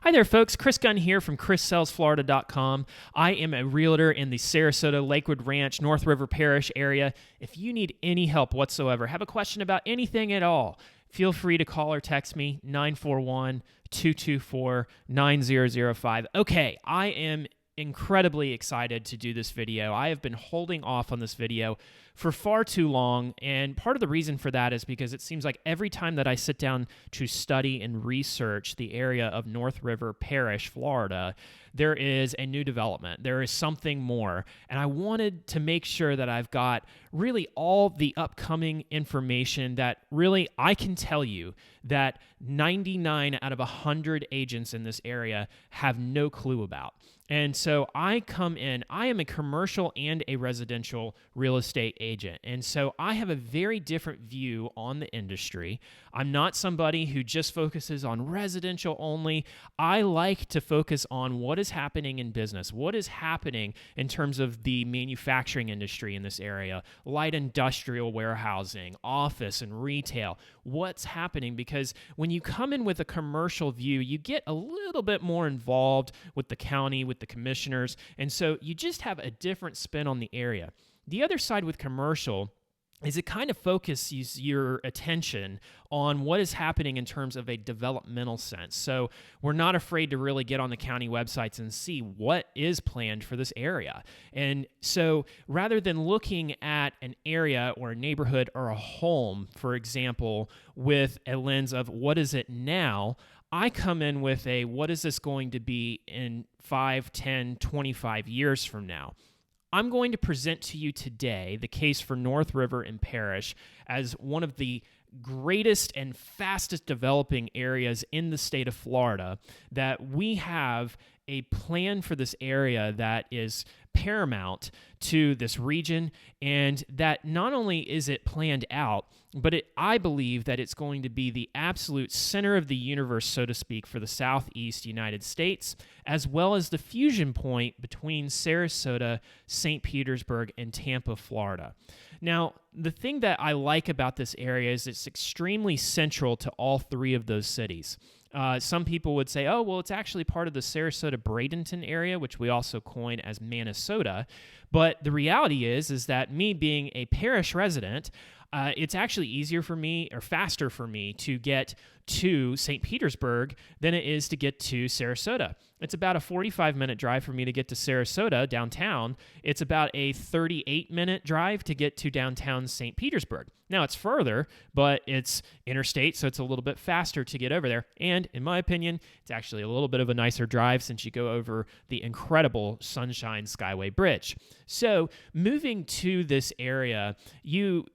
Hi there, folks. Chris Gunn here from ChrisSellsFlorida.com. I am a realtor in the Sarasota, Lakewood Ranch, North River Parrish area. If you need any help whatsoever, have a question about anything at all, feel free to call or text me, 941-224-9005. Okay, I am incredibly excited to do this video. I have been holding off on this video for far too long, and part of the reason for that is because it seems like every time that I sit down to study and research the area of North River Parrish, Florida, there is a new development. There is something more, and I wanted to make sure that I've got really all the upcoming information that really I can tell you that 99 out of 100 agents in this area have no clue about. And so I come in, I am a commercial and a residential real estate agent. And so I have a very different view on the industry. I'm not somebody who just focuses on residential only. I like to focus on what is happening in business, what is happening in terms of the manufacturing industry in this area, light industrial warehousing, office and retail, what's happening. Because when you come in with a commercial view, you get a little bit more involved with the county, with the commissioners, and so you just have a different spin on the area. The other side with commercial is it kind of focuses your attention on what is happening in terms of a developmental sense. So we're not afraid to really get on the county websites and see what is planned for this area. And so rather than looking at an area or a neighborhood or a home, for example, with a lens of what is it now, I come in with a what is this going to be in 5, 10, 25 years from now. I'm going to present to you today the case for North River and Parrish as one of the greatest and fastest developing areas in the state of Florida, that we have a plan for this area that is paramount to this region, and that not only is it planned out, but I believe that it's going to be the absolute center of the universe, so to speak, for the Southeast United States, as well as the fusion point between Sarasota, St. Petersburg, and Tampa, Florida. Now, the thing that I like about this area is it's extremely central to all three of those cities. Some people would say, oh, well, it's actually part of the Sarasota-Bradenton area, which we also coin as Minnesota. But the reality is that me being a Parrish resident, it's actually easier for me or faster for me to get to St. Petersburg than it is to get to Sarasota. It's about a 45-minute drive for me to get to Sarasota downtown. It's about a 38-minute drive to get to downtown St. Petersburg. Now, it's further, but it's interstate, so it's a little bit faster to get over there. And in my opinion, it's actually a little bit of a nicer drive since you go over the incredible Sunshine Skyway Bridge. So moving to this area, you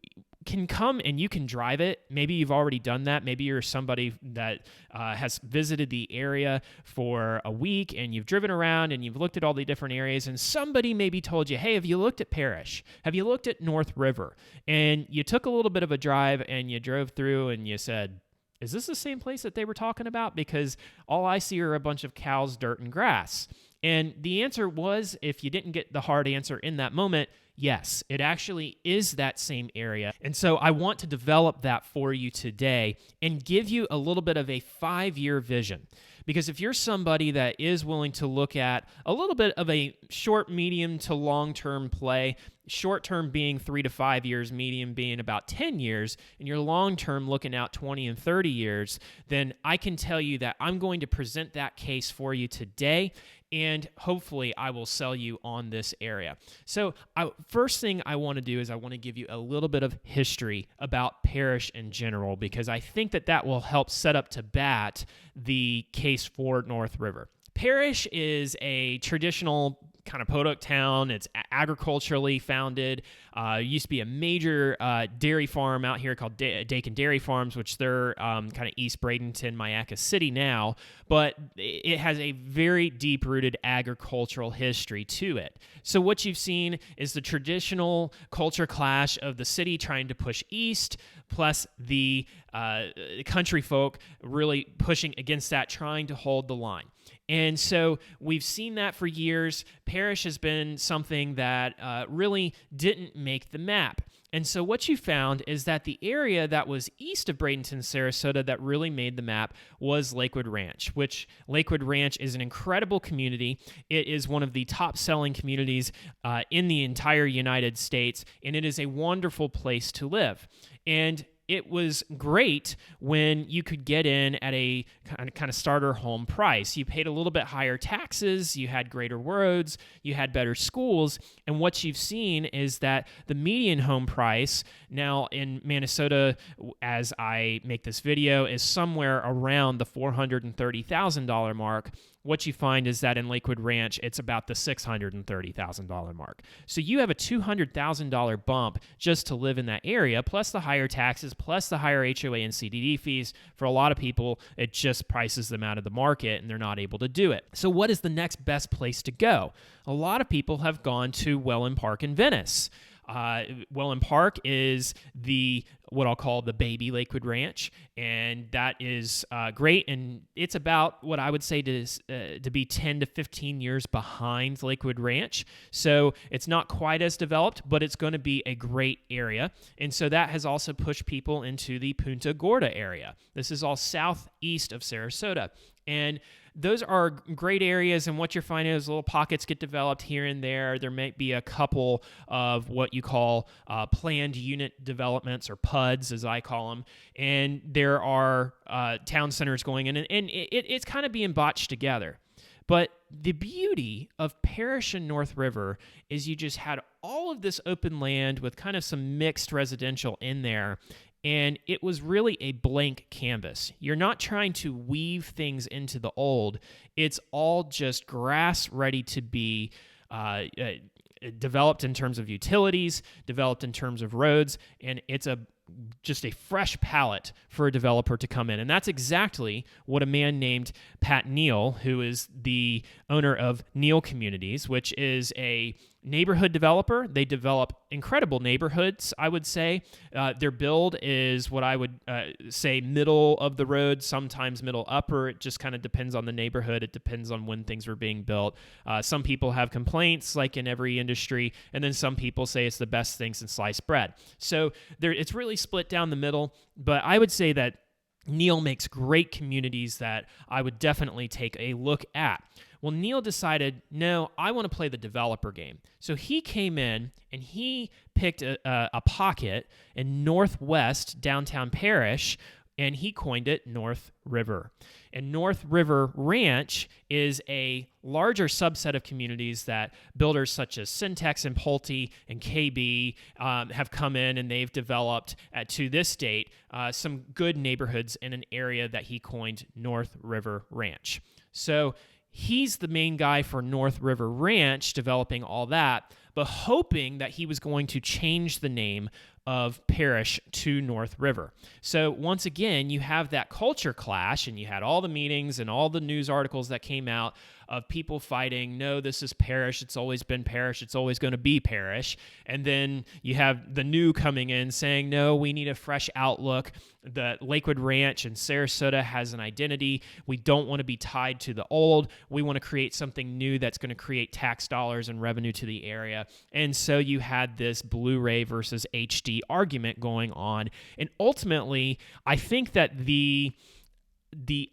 can come and you can drive it. Maybe you've already done that. Maybe you're somebody that has visited the area for a week and you've driven around and you've looked at all the different areas, and somebody maybe told you, hey, have you looked at Parrish? Have you looked at North River? And you took a little bit of a drive and you drove through and you said, is this the same place that they were talking about? Because all I see are a bunch of cows, dirt, and grass. And the answer was, if you didn't get the hard answer in that moment, yes, it actually is that same area. And so I want to develop that for you today and give you a little bit of a 5-year vision. Because if you're somebody that is willing to look at a little bit of a short, medium to long-term play, short-term being 3 to 5 years, medium being about 10 years, and your long-term looking out 20 and 30 years, then I can tell you that I'm going to present that case for you today, and hopefully I will sell you on this area. So first thing I want to do is I want to give you a little bit of history about Parrish in general, because I think that that will help set up to bat the case for North River. Parrish is a traditional kind of podunk town. It's agriculturally founded. Used to be a major dairy farm out here called Dakin Dairy Farms, which they're kind of East Bradenton, Myaca City now, but it has a very deep-rooted agricultural history to it. So what you've seen is the traditional culture clash of the city trying to push east, plus the country folk really pushing against that, trying to hold the line. And so we've seen that for years. Parrish has been something that really didn't make the map. And so what you found is that the area that was east of Bradenton, Sarasota that really made the map was Lakewood Ranch, which Lakewood Ranch is an incredible community. It is one of the top-selling communities in the entire United States, and it is a wonderful place to live. And it was great when you could get in at a kind of starter home price. You paid a little bit higher taxes, you had greater roads, you had better schools, and what you've seen is that the median home price now in Minnesota, as I make this video, is somewhere around the $430,000 mark. What you find is that in Lakewood Ranch, it's about the $630,000 mark. So you have a $200,000 bump just to live in that area, plus the higher taxes, plus the higher HOA and CDD fees. For a lot of people, it just prices them out of the market, and they're not able to do it. So what is the next best place to go? A lot of people have gone to Welland Park in Venice. Welland Park is what I'll call the baby Lakewood Ranch, and that is great, and it's about what I would say to be 10 to 15 years behind Lakewood Ranch, so it's not quite as developed, but it's going to be a great area, and so that has also pushed people into the Punta Gorda area. This is all southeast of Sarasota, and those are great areas, and what you're finding is little pockets get developed here and there. There might be a couple of what you call planned unit developments, or PUDs, as I call them, and there are town centers going in, and it's kind of being botched together. But the beauty of Parrish and North River is you just had all of this open land with kind of some mixed residential in there, and it was really a blank canvas. You're not trying to weave things into the old. It's all just grass ready to be developed in terms of utilities, developed in terms of roads, and it's just a fresh palette for a developer to come in. And that's exactly what a man named Pat Neal, who is the owner of Neal Communities, which is a neighborhood developer. They develop incredible neighborhoods, I would say. Their build is what I would say middle of the road, sometimes middle upper. It just kind of depends on the neighborhood. It depends on when things were being built. Some people have complaints, like in every industry, and then some people say it's the best thing since sliced bread. So it's really split down the middle, but I would say that Neal makes great communities that I would definitely take a look at. Well, Neal decided, no, I want to play the developer game. So he came in and he picked a pocket in northwest downtown Parrish, and he coined it North River. And North River Ranch is a larger subset of communities that builders such as Syntex and Pulte and KB have come in, and they've developed to this date some good neighborhoods in an area that he coined North River Ranch. So he's the main guy for North River Ranch, developing all that, but hoping that he was going to change the name of Parrish to North River. So once again, you have that culture clash, and you had all the meetings and all the news articles that came out of people fighting, no, this is Parrish, it's always been Parrish, it's always going to be Parrish. And then you have the new coming in saying, no, we need a fresh outlook. The Lakewood Ranch and Sarasota has an identity. We don't want to be tied to the old. We want to create something new that's going to create tax dollars and revenue to the area. And so you had this Blu-ray versus HD argument going on. And ultimately, I think that the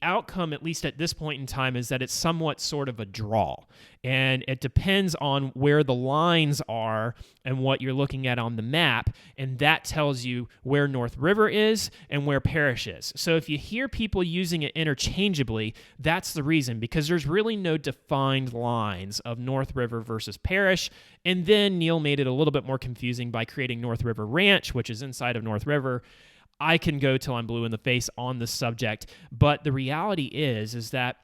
outcome, at least at this point in time, is that it's somewhat sort of a draw. And it depends on where the lines are and what you're looking at on the map. And that tells you where North River is and where Parrish is. So if you hear people using it interchangeably, that's the reason, because there's really no defined lines of North River versus Parrish. And then Neal made it a little bit more confusing by creating North River Ranch, which is inside of North River. I can go till I'm blue in the face on this subject, but the reality is that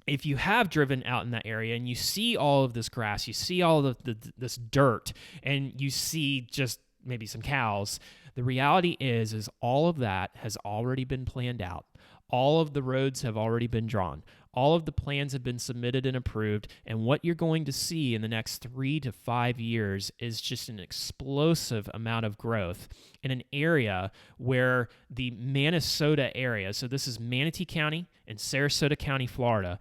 if you have driven out in that area and you see all of this grass, you see all of this dirt, and you see just maybe some cows, the reality is all of that has already been planned out. All of the roads have already been drawn. All of the plans have been submitted and approved, and what you're going to see in the next 3 to 5 years is just an explosive amount of growth in an area where the Minnesota area, so this is Manatee County and Sarasota County, Florida,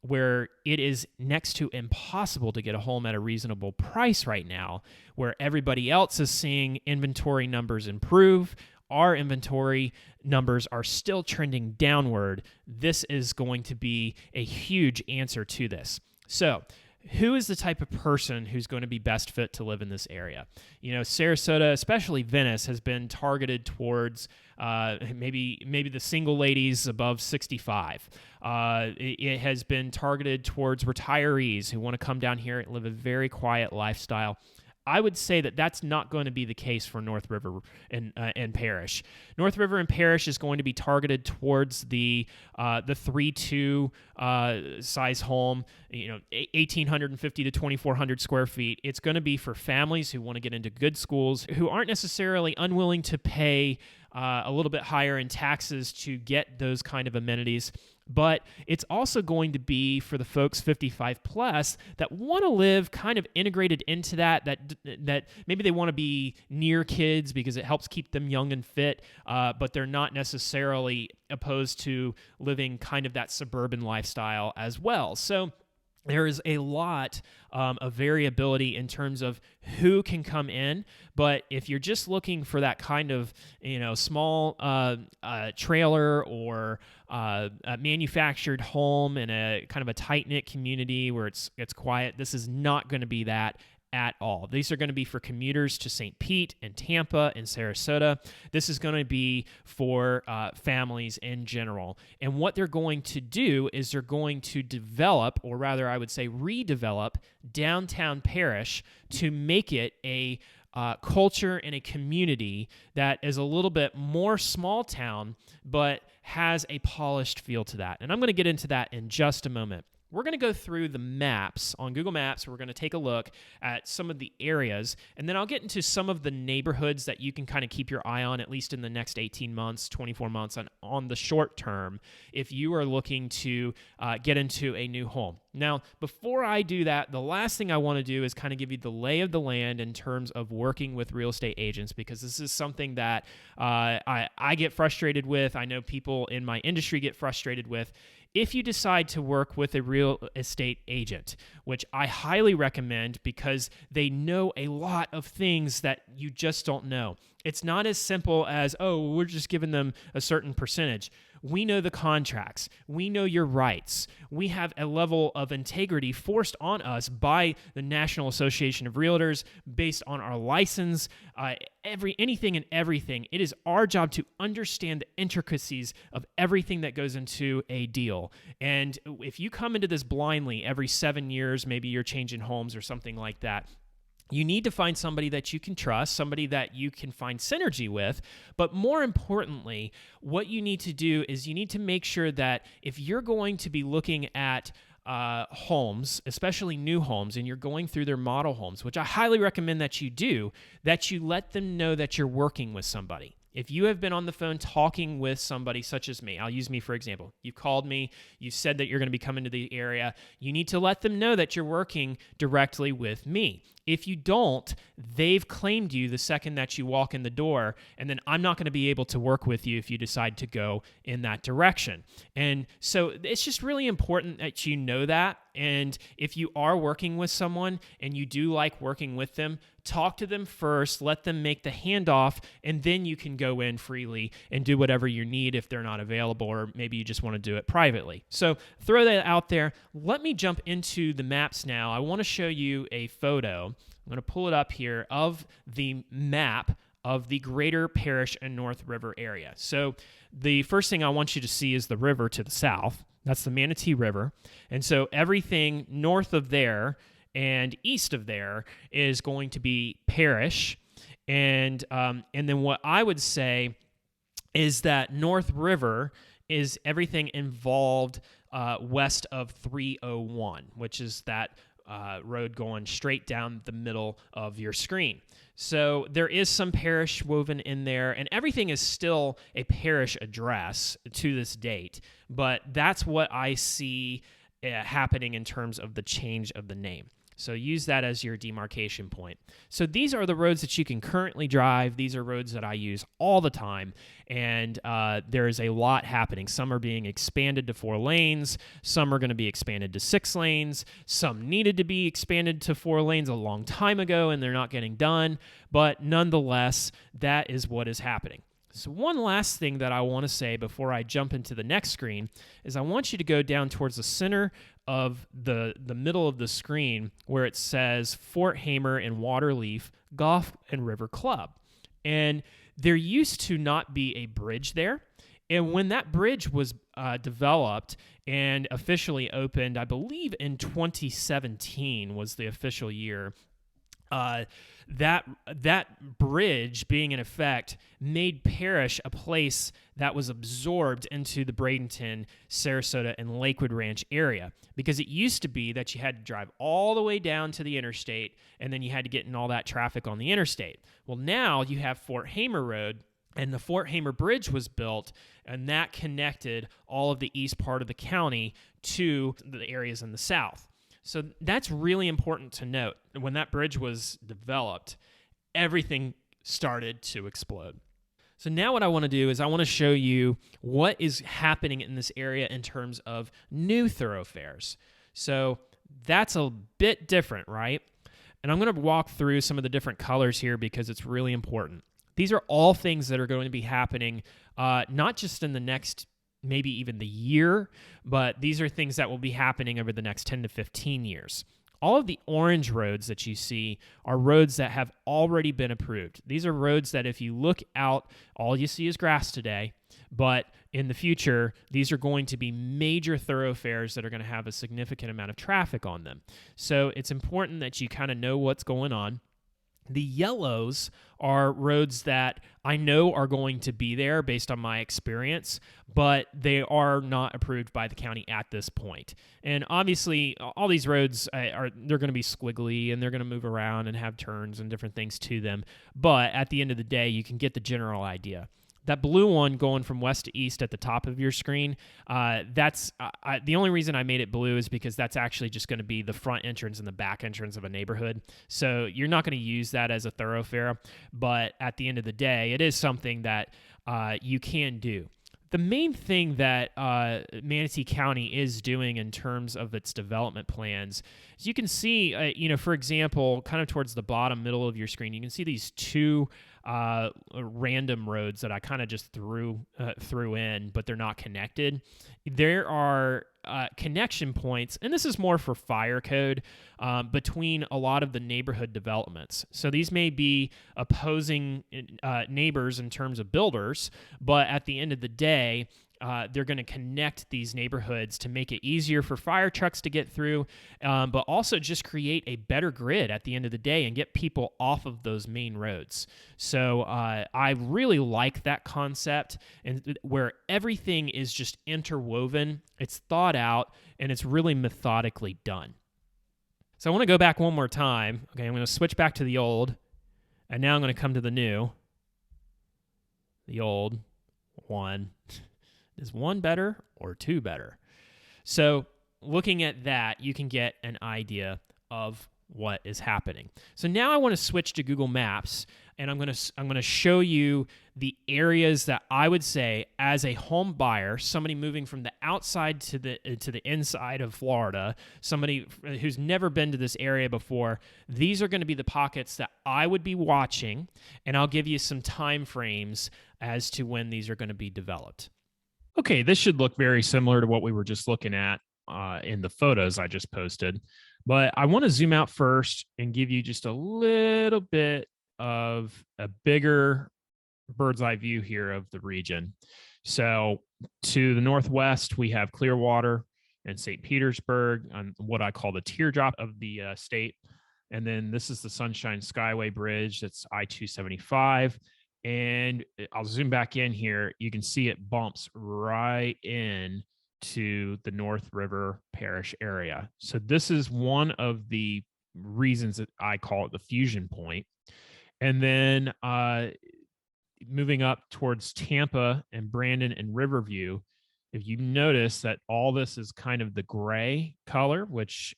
where it is next to impossible to get a home at a reasonable price right now, where everybody else is seeing inventory numbers improve, our inventory numbers are still trending downward, this is going to be a huge answer to this. So, who is the type of person who's going to be best fit to live in this area? You know, Sarasota, especially Venice, has been targeted towards maybe the single ladies above 65. It has been targeted towards retirees who want to come down here and live a very quiet lifestyle. I would say that that's not going to be the case for North River and Parrish. North River and Parrish is going to be targeted towards the 3-2 size home, 1,850 to 2,400 square feet. It's going to be for families who want to get into good schools, who aren't necessarily unwilling to pay a little bit higher in taxes to get those kind of amenities. But it's also going to be for the folks 55 plus that want to live kind of integrated into that maybe they want to be near kids because it helps keep them young and fit, but they're not necessarily opposed to living kind of that suburban lifestyle as well. So there is a lot of variability in terms of who can come in, but if you're just looking for that kind of small trailer or a manufactured home in a kind of a tight-knit community where it's quiet, this is not going to be that at all. These are going to be for commuters to St. Pete and Tampa and Sarasota. This is going to be for families in general. And what they're going to do is they're going to develop, or rather I would say redevelop, downtown Parrish to make it a culture and a community that is a little bit more small town, but has a polished feel to that. And I'm going to get into that in just a moment. We're going to go through the maps on Google Maps. We're going to take a look at some of the areas, and then I'll get into some of the neighborhoods that you can kind of keep your eye on, at least in the next 18 months, 24 months on the short term, if you are looking to get into a new home. Now, before I do that, the last thing I want to do is kind of give you the lay of the land in terms of working with real estate agents, because this is something that I get frustrated with. I know people in my industry get frustrated with. If you decide to work with a real estate agent, which I highly recommend because they know a lot of things that you just don't know. It's not as simple as, oh, we're just giving them a certain percentage. We know the contracts. We know your rights. We have a level of integrity forced on us by the National Association of Realtors based on our license, anything and everything. It is our job to understand the intricacies of everything that goes into a deal. And if you come into this blindly every 7 years, maybe you're changing homes or something like that, you need to find somebody that you can trust, somebody that you can find synergy with. But more importantly, what you need to do is you need to make sure that if you're going to be looking at homes, especially new homes, and you're going through their model homes, which I highly recommend that you do, that you let them know that you're working with somebody. If you have been on the phone talking with somebody such as me, I'll use me for example. You called me, you said that you're going to be coming to the area. You need to let them know that you're working directly with me. If you don't, they've claimed you the second that you walk in the door, and then I'm not going to be able to work with you if you decide to go in that direction. And so it's just really important that you know that. And if you are working with someone and you do like working with them, talk to them first, let them make the handoff, and then you can go in freely and do whatever you need if they're not available, or maybe you just want to do it privately. So throw that out there. Let me jump into the maps now. I want to show you a photo. I'm going to pull it up here of the map of the greater Parrish and North River area. So the first thing I want you to see is the river to the south. That's the Manatee River. And so everything north of there and east of there is going to be Parrish. And then what I would say is that North River is everything involved west of 301, which is that road going straight down the middle of your screen. So there is some Parrish woven in there, and everything is still a Parrish address to this date, but that's what I see happening in terms of the change of the name. So use that as your demarcation point. So these are the roads that you can currently drive. These are roads that I use all the time, and there is a lot happening. Some are being expanded to 4 lanes. Some are going to be expanded to 6 lanes. Some needed to be expanded to 4 lanes a long time ago, and they're not getting done. But nonetheless, that is what is happening. So one last thing that I want to say before I jump into the next screen is I want you to go down towards the center of the middle of the screen where it says Fort Hamer and Waterleaf Golf and River Club. And there used to not be a bridge there. And when that bridge was developed and officially opened, I believe in 2017 was the official year, that bridge being in effect made Parrish a place that was absorbed into the Bradenton, Sarasota, and Lakewood Ranch area, because it used to be that you had to drive all the way down to the interstate and then you had to get in all that traffic on the interstate. Well, now you have Fort Hamer Road, and the Fort Hamer Bridge was built, and that connected all of the east part of the county to the areas in the south. So that's really important to note. When that bridge was developed, everything started to explode. So now what I want to do is I want to show you what is happening in this area in terms of new thoroughfares. So that's a bit different, right? And I'm going to walk through some of the different colors here because it's really important. These are all things that are going to be happening, not just in the next maybe even the year, but these are things that will be happening over the next 10 to 15 years. All of the orange roads that you see are roads that have already been approved. These are roads that if you look out, all you see is grass today, but in the future, these are going to be major thoroughfares that are going to have a significant amount of traffic on them. So it's important that you kind of know what's going on. The yellows are roads that I know are going to be there based on my experience, but they are not approved by the county at this point. And obviously, all these roads they're going to be squiggly and they're going to move around and have turns and different things to them. But at the end of the day, you can get the general idea. That blue one going from west to east at the top of your screen, that's the only reason I made it blue is because that's actually just going to be the front entrance and the back entrance of a neighborhood. So you're not going to use that as a thoroughfare, but at the end of the day, it is something that you can do. The main thing that Manatee County is doing in terms of its development plans is you can see, for example, kind of towards the bottom middle of your screen, you can see these 2 random roads that I kind of just threw in, but they're not connected. There are connection points, and this is more for fire code, between a lot of the neighborhood developments. So these may be opposing neighbors in terms of builders, but at the end of the day, they're going to connect these neighborhoods to make it easier for fire trucks to get through, but also just create a better grid at the end of the day and get people off of those main roads. So I really like that concept, and where everything is just interwoven, it's thought out, and it's really methodically done. So I want to go back one more time. Okay, I'm going to switch back to the old, and now I'm going to come to the new. The old one. Is 1 better or 2 better? So looking at that, you can get an idea of what is happening. So now I want to switch to Google Maps, and I'm going to show you the areas that I would say, as a home buyer, somebody moving from the outside to the inside of Florida, somebody who's never been to this area before, these are going to be the pockets that I would be watching, and I'll give you some time frames as to when these are going to be developed. Okay, this should look very similar to what we were just looking at in the photos I just posted. But I want to zoom out first and give you just a little bit of a bigger bird's eye view here of the region. So to the northwest, we have Clearwater and St. Petersburg on what I call the teardrop of the state. And then this is the Sunshine Skyway Bridge. That's I-275. And I'll zoom back in here. You can see it bumps right in to the North River Parrish area. So this is one of the reasons that I call it the fusion point. And then moving up towards Tampa and Brandon and Riverview, if you notice that all this is kind of the gray color, which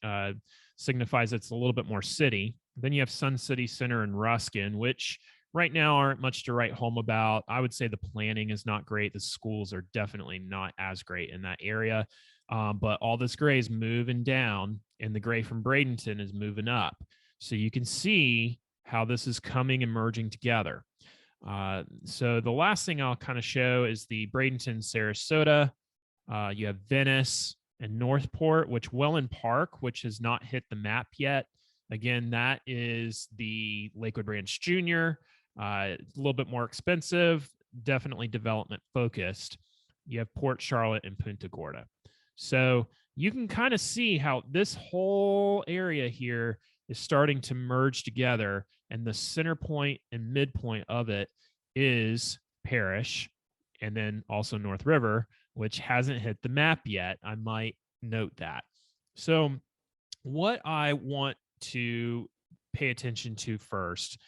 signifies it's a little bit more city. Then you have Sun City Center and Ruskin, which right now aren't much to write home about. I would say the planning is not great. The schools are definitely not as great in that area. But all this gray is moving down, and the gray from Bradenton is moving up. So you can see how this is coming and merging together. So the last thing I'll kind of show is the Bradenton, Sarasota. You have Venice and Northport, which Welland Park, which has not hit the map yet. Again, that is the Lakewood Ranch Junior. A little bit more expensive, definitely development focused. You have Port Charlotte and Punta Gorda. So you can kind of see how this whole area here is starting to merge together, and the center point and midpoint of it is Parrish, and then also North River, which hasn't hit the map yet. I might note that. So what I want to pay attention to first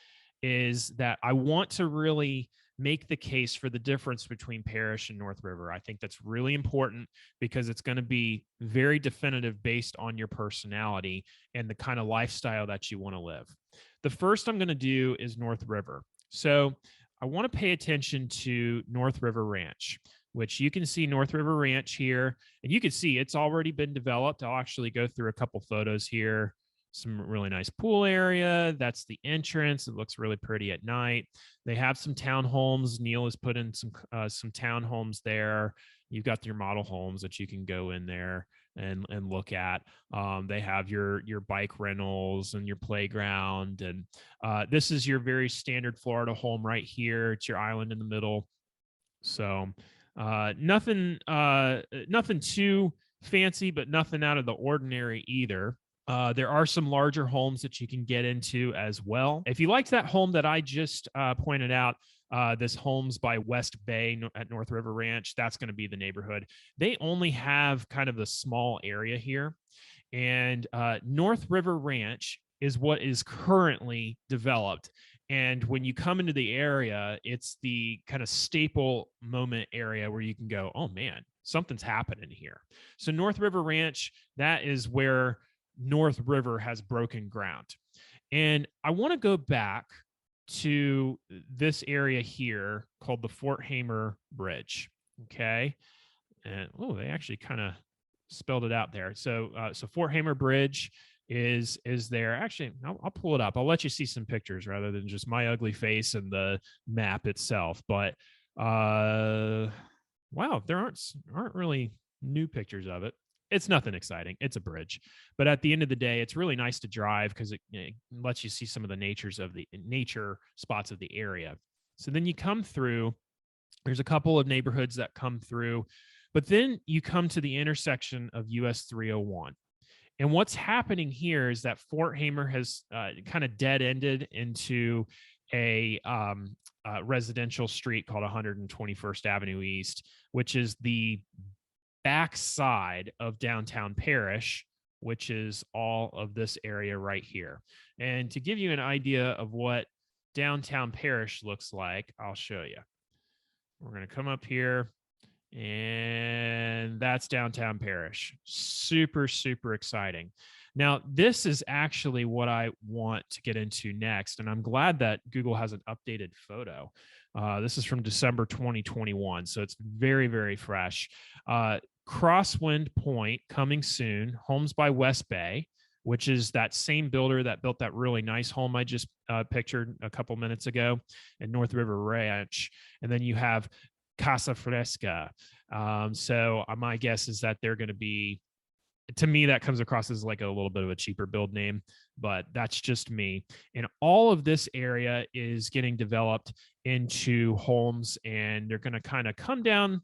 is that I want to really make the case for the difference between Parrish and North River. I think that's really important because it's going to be very definitive based on your personality and the kind of lifestyle that you want to live. The first I'm going to do is North River. So I want to pay attention to North River Ranch, which you can see North River Ranch here, and you can see it's already been developed. I'll actually go through a couple photos here. Some really nice pool area. That's the entrance. It looks really pretty at night. They have some townhomes. Neil has put in some townhomes there. You've got your model homes that you can go in there and look at. They have your bike rentals and your playground. And this is your very standard Florida home right here. It's your island in the middle. So nothing too fancy, but nothing out of the ordinary either. There are some larger homes that you can get into as well. If you liked that home that I just pointed out, this Homes by West Bay at North River Ranch, that's going to be the neighborhood. They only have kind of a small area here. And North River Ranch is what is currently developed. And when you come into the area, it's the kind of staple moment area where you can go, oh man, something's happening here. So North River Ranch, that is where North River has broken ground. And I want to go back to this area here called the Fort Hamer Bridge. Okay. And they actually kind of spelled it out there. So Fort Hamer Bridge is there. Actually, I'll pull it up. I'll let you see some pictures rather than just my ugly face and the map itself. But wow, there aren't really new pictures of it. It's nothing exciting. It's a bridge. But at the end of the day, it's really nice to drive because it lets you see some of the nature spots of the area. So then you come through, there's a couple of neighborhoods that come through, but then you come to the intersection of US 301. And what's happening here is that Fort Hamer has kind of dead-ended into a residential street called 121st Avenue East, which is the backside of downtown Parrish, which is all of this area right here. And to give you an idea of what downtown Parrish looks like, I'll show you. We're going to come up here, and that's downtown Parrish. Super, super exciting. Now, this is actually what I want to get into next, and I'm glad that Google has an updated photo. This is from December 2021, so it's very, very fresh. Crosswind Point coming soon. Homes by West Bay, which is that same builder that built that really nice home I just pictured a couple minutes ago at North River Ranch. And then you have Casa Fresca. So my guess is that they're going to be, to me, that comes across as like a little bit of a cheaper build name, but that's just me. And all of this area is getting developed into homes, and they're going to kind of come down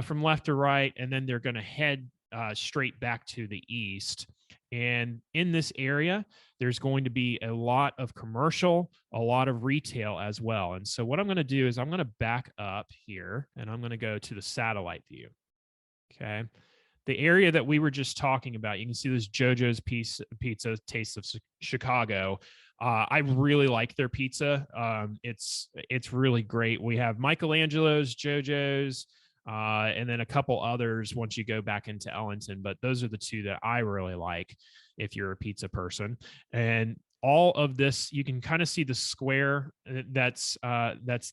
from left to right, and then they're going to head straight back to the east. And in this area, there's going to be a lot of commercial, a lot of retail as well. And so what I'm going to do is I'm going to back up here, and I'm going to go to the satellite view. Okay. The area that we were just talking about, you can see this JoJo's Pizza Taste of Chicago. I really like their pizza. It's really great. We have Michelangelo's, JoJo's, and then a couple others once you go back into Ellenton. But those are the two that I really like if you're a pizza person. And all of this, you can kind of see the square that's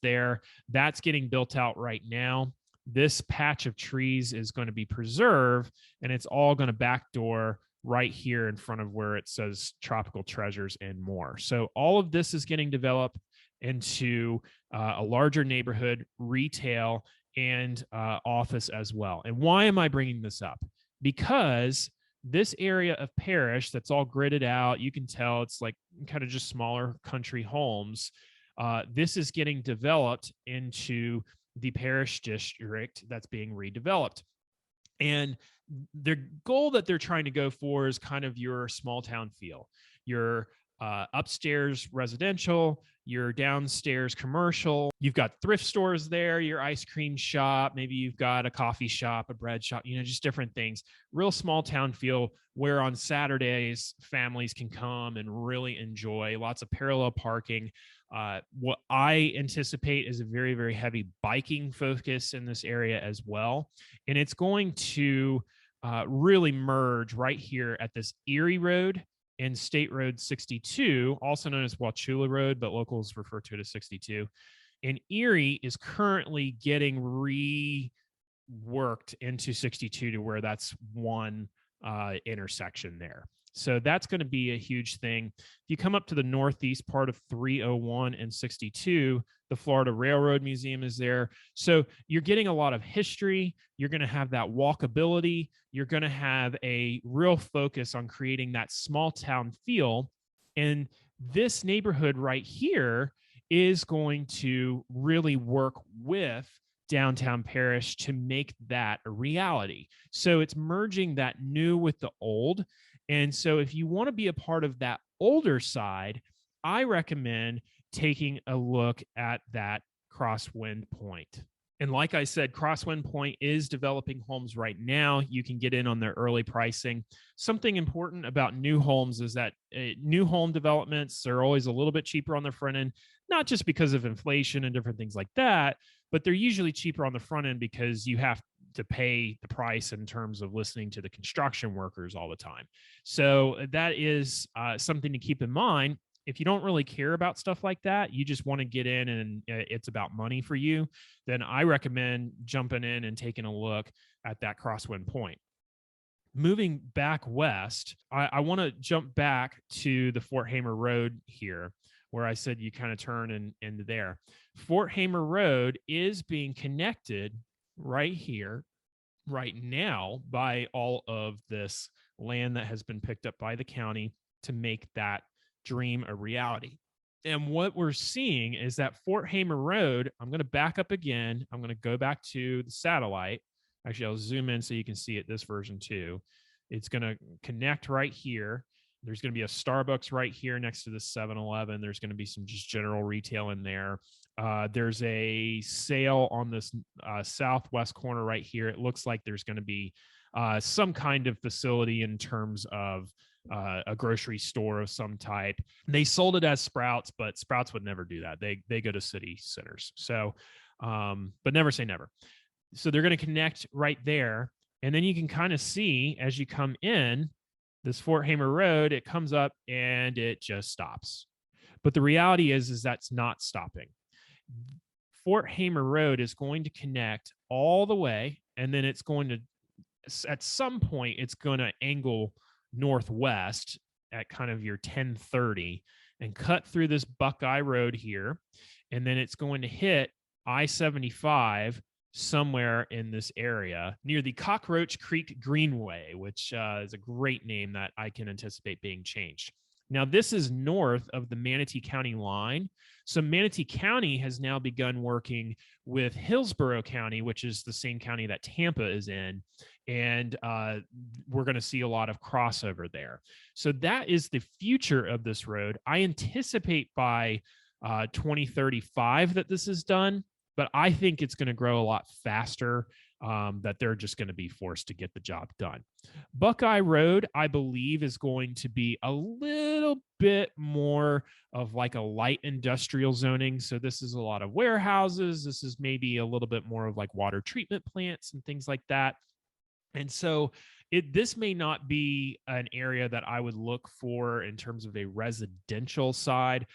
there. That's getting built out right now. This patch of trees is going to be preserved, and it's all going to backdoor right here in front of where it says Tropical Treasures and more. So all of this is getting developed into a larger neighborhood, retail, and office as well. And why am I bringing this up? Because this area of Parrish that's all gridded out, you can tell it's like kind of just smaller country homes. This is getting developed into the Parrish district that's being redeveloped. And their goal that they're trying to go for is kind of your small town feel, your upstairs residential, your downstairs commercial. You've got thrift stores there, your ice cream shop, maybe you've got a coffee shop, a bread shop, just different things. Real small town feel where on Saturdays families can come and really enjoy lots of parallel parking. What I anticipate is a very, very heavy biking focus in this area as well. And it's going to really merge right here at this Erie Road and State Road 62, also known as Wauchula Road, but locals refer to it as 62. And Erie is currently getting reworked into 62 to where that's one intersection there. So that's going to be a huge thing. If you come up to the northeast part of 301 and 62, the Florida Railroad Museum is there. So you're getting a lot of history. You're going to have that walkability. You're going to have a real focus on creating that small town feel. And this neighborhood right here is going to really work with downtown Parrish to make that a reality. So it's merging that new with the old. And so if you want to be a part of that older side, I recommend taking a look at that Crosswind Point. And like I said, Crosswind Point is developing homes right now. You can get in on their early pricing. Something important about new homes is that new home developments are always a little bit cheaper on the front end, not just because of inflation and different things like that, but they're usually cheaper on the front end because you have to pay the price in terms of listening to the construction workers all the time. So that is something to keep in mind. If you don't really care about stuff like that, you just want to get in and it's about money for you, then I recommend jumping in and taking a look at that Crosswind Point. Moving back west, I want to jump back to the Fort Hamer Road here, where I said you kind of turn into there. Fort Hamer Road is being connected right here, right now, by all of this land that has been picked up by the county to make that dream a reality. And what we're seeing is that Fort Hamer Road, I'm going to back up again. I'm going to go back to the satellite. Actually, I'll zoom in so you can see it, this version too. It's going to connect right here. There's going to be a Starbucks right here next to the 7-Eleven. There's going to be some just general retail in there. There's a sale on this southwest corner right here. It looks like there's going to be some kind of facility in terms of a grocery store of some type. They sold it as Sprouts, but Sprouts would never do that. They go to city centers. So, but never say never. So they're going to connect right there. And then you can kind of see as you come in this Fort Hamer Road, it comes up and it just stops. But the reality is that's not stopping. Fort Hamer Road is going to connect all the way, and then it's going to, at some point, it's going to angle northwest at kind of your 1030 and cut through this Buckeye Road here. And then it's going to hit I-75 somewhere in this area near the Cockroach Creek Greenway, which is a great name that I can anticipate being changed. Now, this is north of the Manatee County line. So Manatee County has now begun working with Hillsborough County, which is the same county that Tampa is in. And we're going to see a lot of crossover there. So that is the future of this road. I anticipate by 2035 that this is done, but I think it's going to grow a lot faster. that they're just going to be forced to get the job done. Buckeye Road, I believe, is going to be a little bit more of like a light industrial zoning. So this is a lot of warehouses. This is maybe a little bit more of like water treatment plants and things like that. And so this may not be an area that I would look for in terms of a residential side,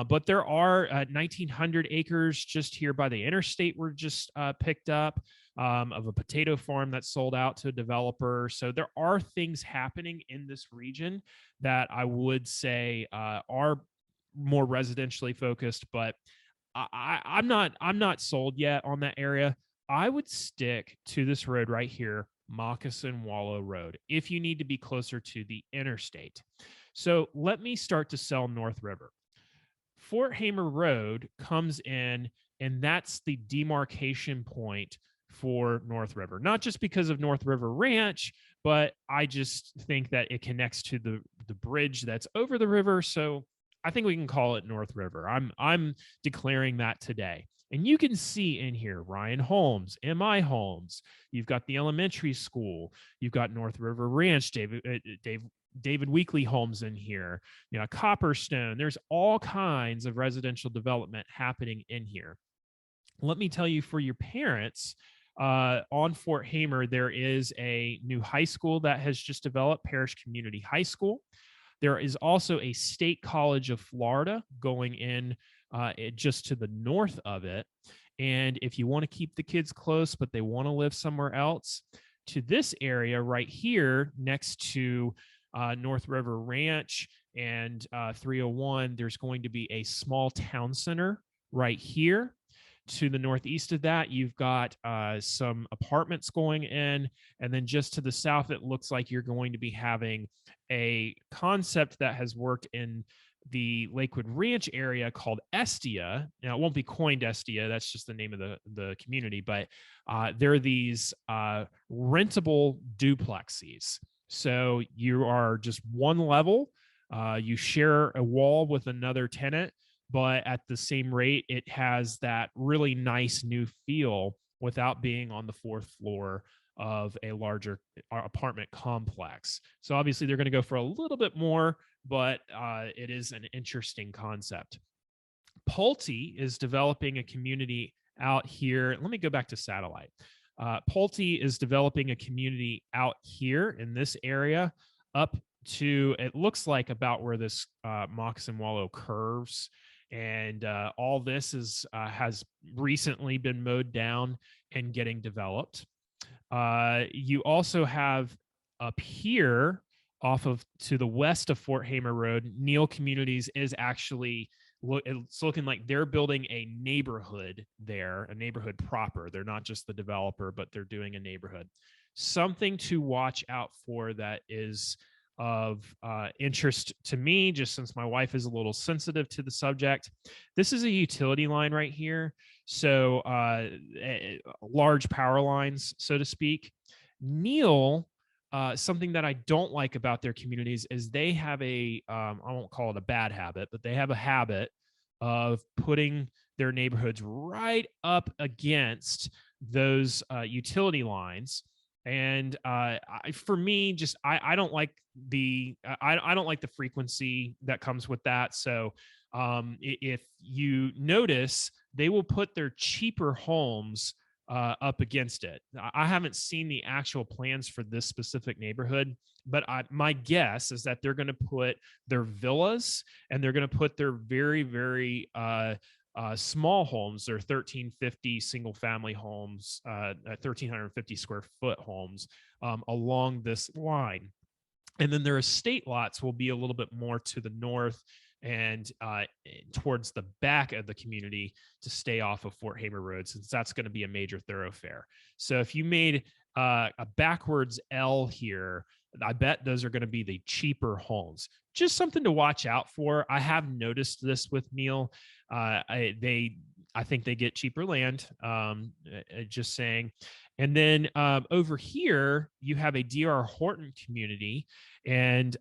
but there are 1,900 acres just here by the interstate were just picked up of a potato farm that sold out to a developer. So there are things happening in this region that I would say are more residentially focused, but I'm not sold yet on that area. I would stick to this road right here, Moccasin Wallow Road, if you need to be closer to the interstate. So let me start to sell North River. Fort Hamer Road comes in, and that's the demarcation point for North River. Not just because of North River Ranch, but I just think that it connects to the bridge that's over the river. So I think we can call it North River. I'm declaring that today. And you can see in here Ryan Homes, MI Homes. You've got the elementary school. You've got North River Ranch, David Weekly Homes in here. You know, Copperstone. There's all kinds of residential development happening in here. Let me tell you, for your parents, on Fort Hamer, there is a new high school that has just developed, Parrish Community High School. There is also a State College of Florida going in just to the north of it. And if you want to keep the kids close, but they want to live somewhere else, to this area right here next to North River Ranch and 301, there's going to be a small town center right here. To the northeast of that, you've got some apartments going in. And then just to the south, it looks like you're going to be having a concept that has worked in the Lakewood Ranch area called Estia. Now, it won't be coined Estia. That's just the name of the community. But there are these rentable duplexes. So you are just one level. You share a wall with another tenant, but at the same rate, it has that really nice new feel without being on the fourth floor of a larger apartment complex. So obviously they're going to go for a little bit more, but it is an interesting concept. Pulte is developing a community out here. Let me go back to satellite. Pulte is developing a community out here in this area up to, it looks like about where this Moccasin Wallow curves. And all this has recently been mowed down and getting developed. You also have up here off of to the west of Fort Hamer Road, Neal Communities is actually, it's looking like they're building a neighborhood there, a neighborhood proper. They're not just the developer, but they're doing a neighborhood. Something to watch out for that is of interest to me, just since my wife is a little sensitive to the subject. This is a utility line right here. So large power lines, so to speak. Neal, something that I don't like about their communities is they have I won't call it a bad habit, but they have a habit of putting their neighborhoods right up against those utility lines. And for me, just I don't like I don't like the frequency that comes with that. So if you notice, they will put their cheaper homes up against it. I haven't seen the actual plans for this specific neighborhood, but my guess is that they're going to put their villas and they're going to put their very, very small homes, their 1350 single family homes, 1350 square foot homes along this line. And then their estate lots will be a little bit more to the north and towards the back of the community to stay off of Fort Hamer Road, since that's going to be a major thoroughfare. So if you made a backwards L here, I bet those are going to be the cheaper homes. Just something to watch out for. I have noticed this with Neal. I think they get cheaper land. Just saying. And then over here, you have a D.R. Horton community, and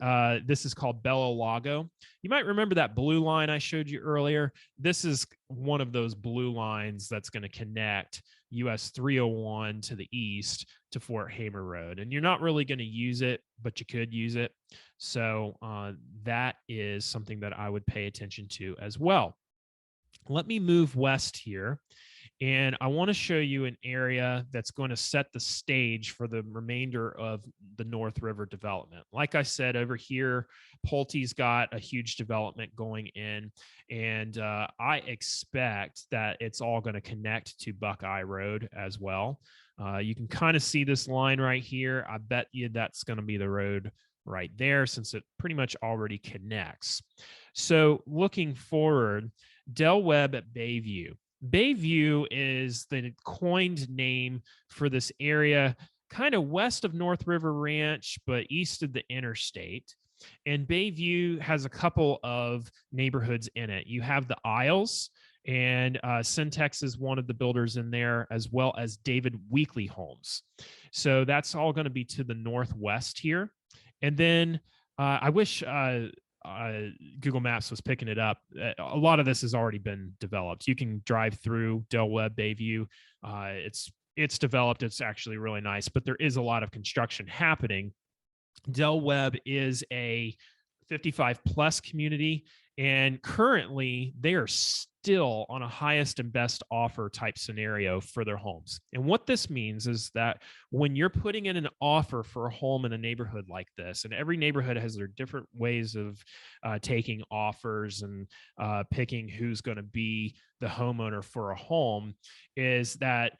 this is called Bella Lago. You might remember that blue line I showed you earlier. This is one of those blue lines that's going to connect US 301 to the east to Fort Hamer Road. And you're not really going to use it, but you could use it. So that is something that I would pay attention to as well. Let me move west here. And I want to show you an area that's going to set the stage for the remainder of the North River development. Like I said, over here, Pulte's got a huge development going in, and I expect that it's all going to connect to Buckeye Road as well. You can kind of see this line right here. I bet you that's going to be the road right there, since it pretty much already connects. So looking forward, Del Webb at Bayview. Bayview is the coined name for this area, kind of west of North River Ranch, but east of the interstate. And Bayview has a couple of neighborhoods in it. You have the Isles, and Syntex is one of the builders in there, as well as David Weekly Homes. So that's all going to be to the northwest here. And then I wish Google Maps was picking it up. A lot of this has already been developed. You can drive through Del Webb Bayview. It's developed. It's actually really nice, but there is a lot of construction happening. Del Webb is a 55 plus community, and currently they are still on a highest and best offer type scenario for their homes. And what this means is that when you're putting in an offer for a home in a neighborhood like this, and every neighborhood has their different ways of taking offers and picking who's going to be the homeowner for a home, is that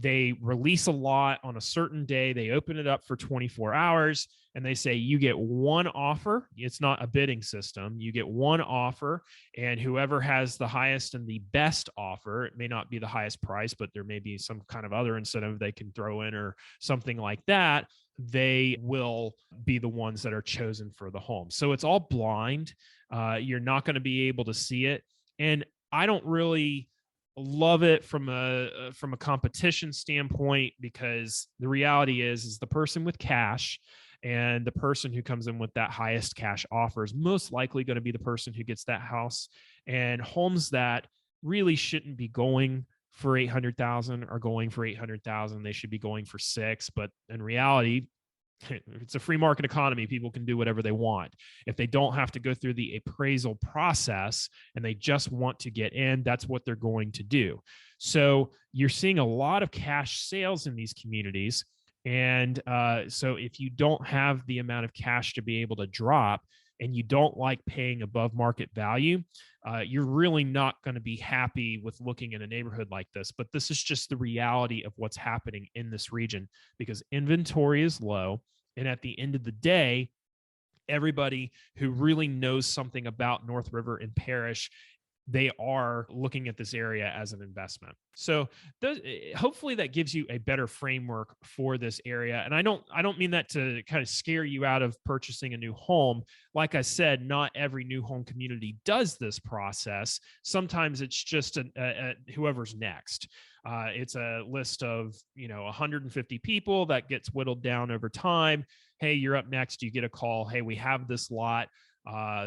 they release a lot on a certain day. They open it up for 24 hours, and they say you get one offer. It's not a bidding system. You get one offer, and whoever has the highest and the best offer, it may not be the highest price, but there may be some kind of other incentive they can throw in or something like that, they will be the ones that are chosen for the home. So it's all blind. You're not going to be able to see it. And I don't really love it from a competition standpoint, because the reality is the person with cash and the person who comes in with that highest cash offer is most likely going to be the person who gets that house. And homes that really shouldn't be going for 800,000 are going for 800,000. They should be going for 6, but in reality, it's a free market economy. People can do whatever they want. If they don't have to go through the appraisal process and they just want to get in, that's what they're going to do. So you're seeing a lot of cash sales in these communities. And so if you don't have the amount of cash to be able to drop, and you don't like paying above market value, you're really not going to be happy with looking in a neighborhood like this. But this is just the reality of what's happening in this region, because inventory is low. And at the end of the day, everybody who really knows something about North River and Parrish, they are looking at this area as an investment. So hopefully that gives you a better framework for this area. And I don't mean that to kind of scare you out of purchasing a new home. Like I said, not every new home community does this process. Sometimes it's just whoever's next. It's a list of 150 people that gets whittled down over time. Hey, you're up next. You get a call. Hey, we have this lot.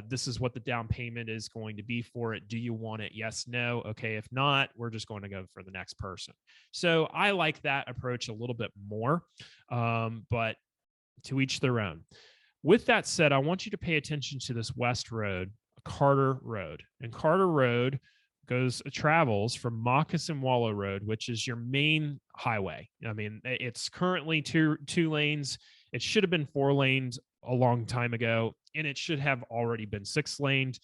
This is what the down payment is going to be for it. Do you want it? Yes, no. Okay. If not, we're just going to go for the next person. So I like that approach a little bit more, but to each their own. With that said, I want you to pay attention to this west road, Carter Road. And Carter Road travels from Moccasin Wallow Road, which is your main highway. I mean, it's currently two lanes. It should have been 4 lanes a long time ago, and it should have already been 6 laned,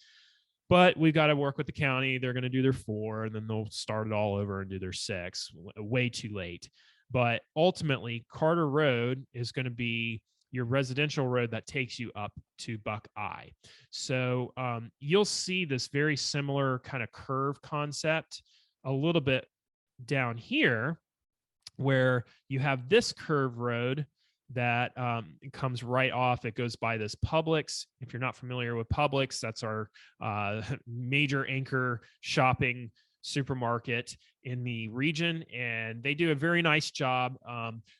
but we've got to work with the county. They're going to do their 4, and then they'll start it all over and do their 6. Way too late. But ultimately, Carter Road is going to be your residential road that takes you up to Buckeye. So you'll see this very similar kind of curve concept a little bit down here, where you have this curve road that comes right off. It goes by this Publix. If you're not familiar with Publix, that's our major anchor shopping supermarket in the region, and they do a very nice job.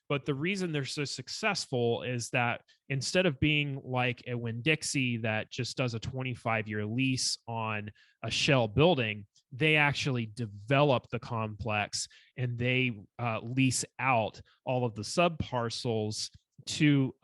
But the reason they're so successful is that instead of being like a Winn-Dixie that just does a 25-year lease on a shell building, they actually develop the complex and they lease out all of the sub parcels to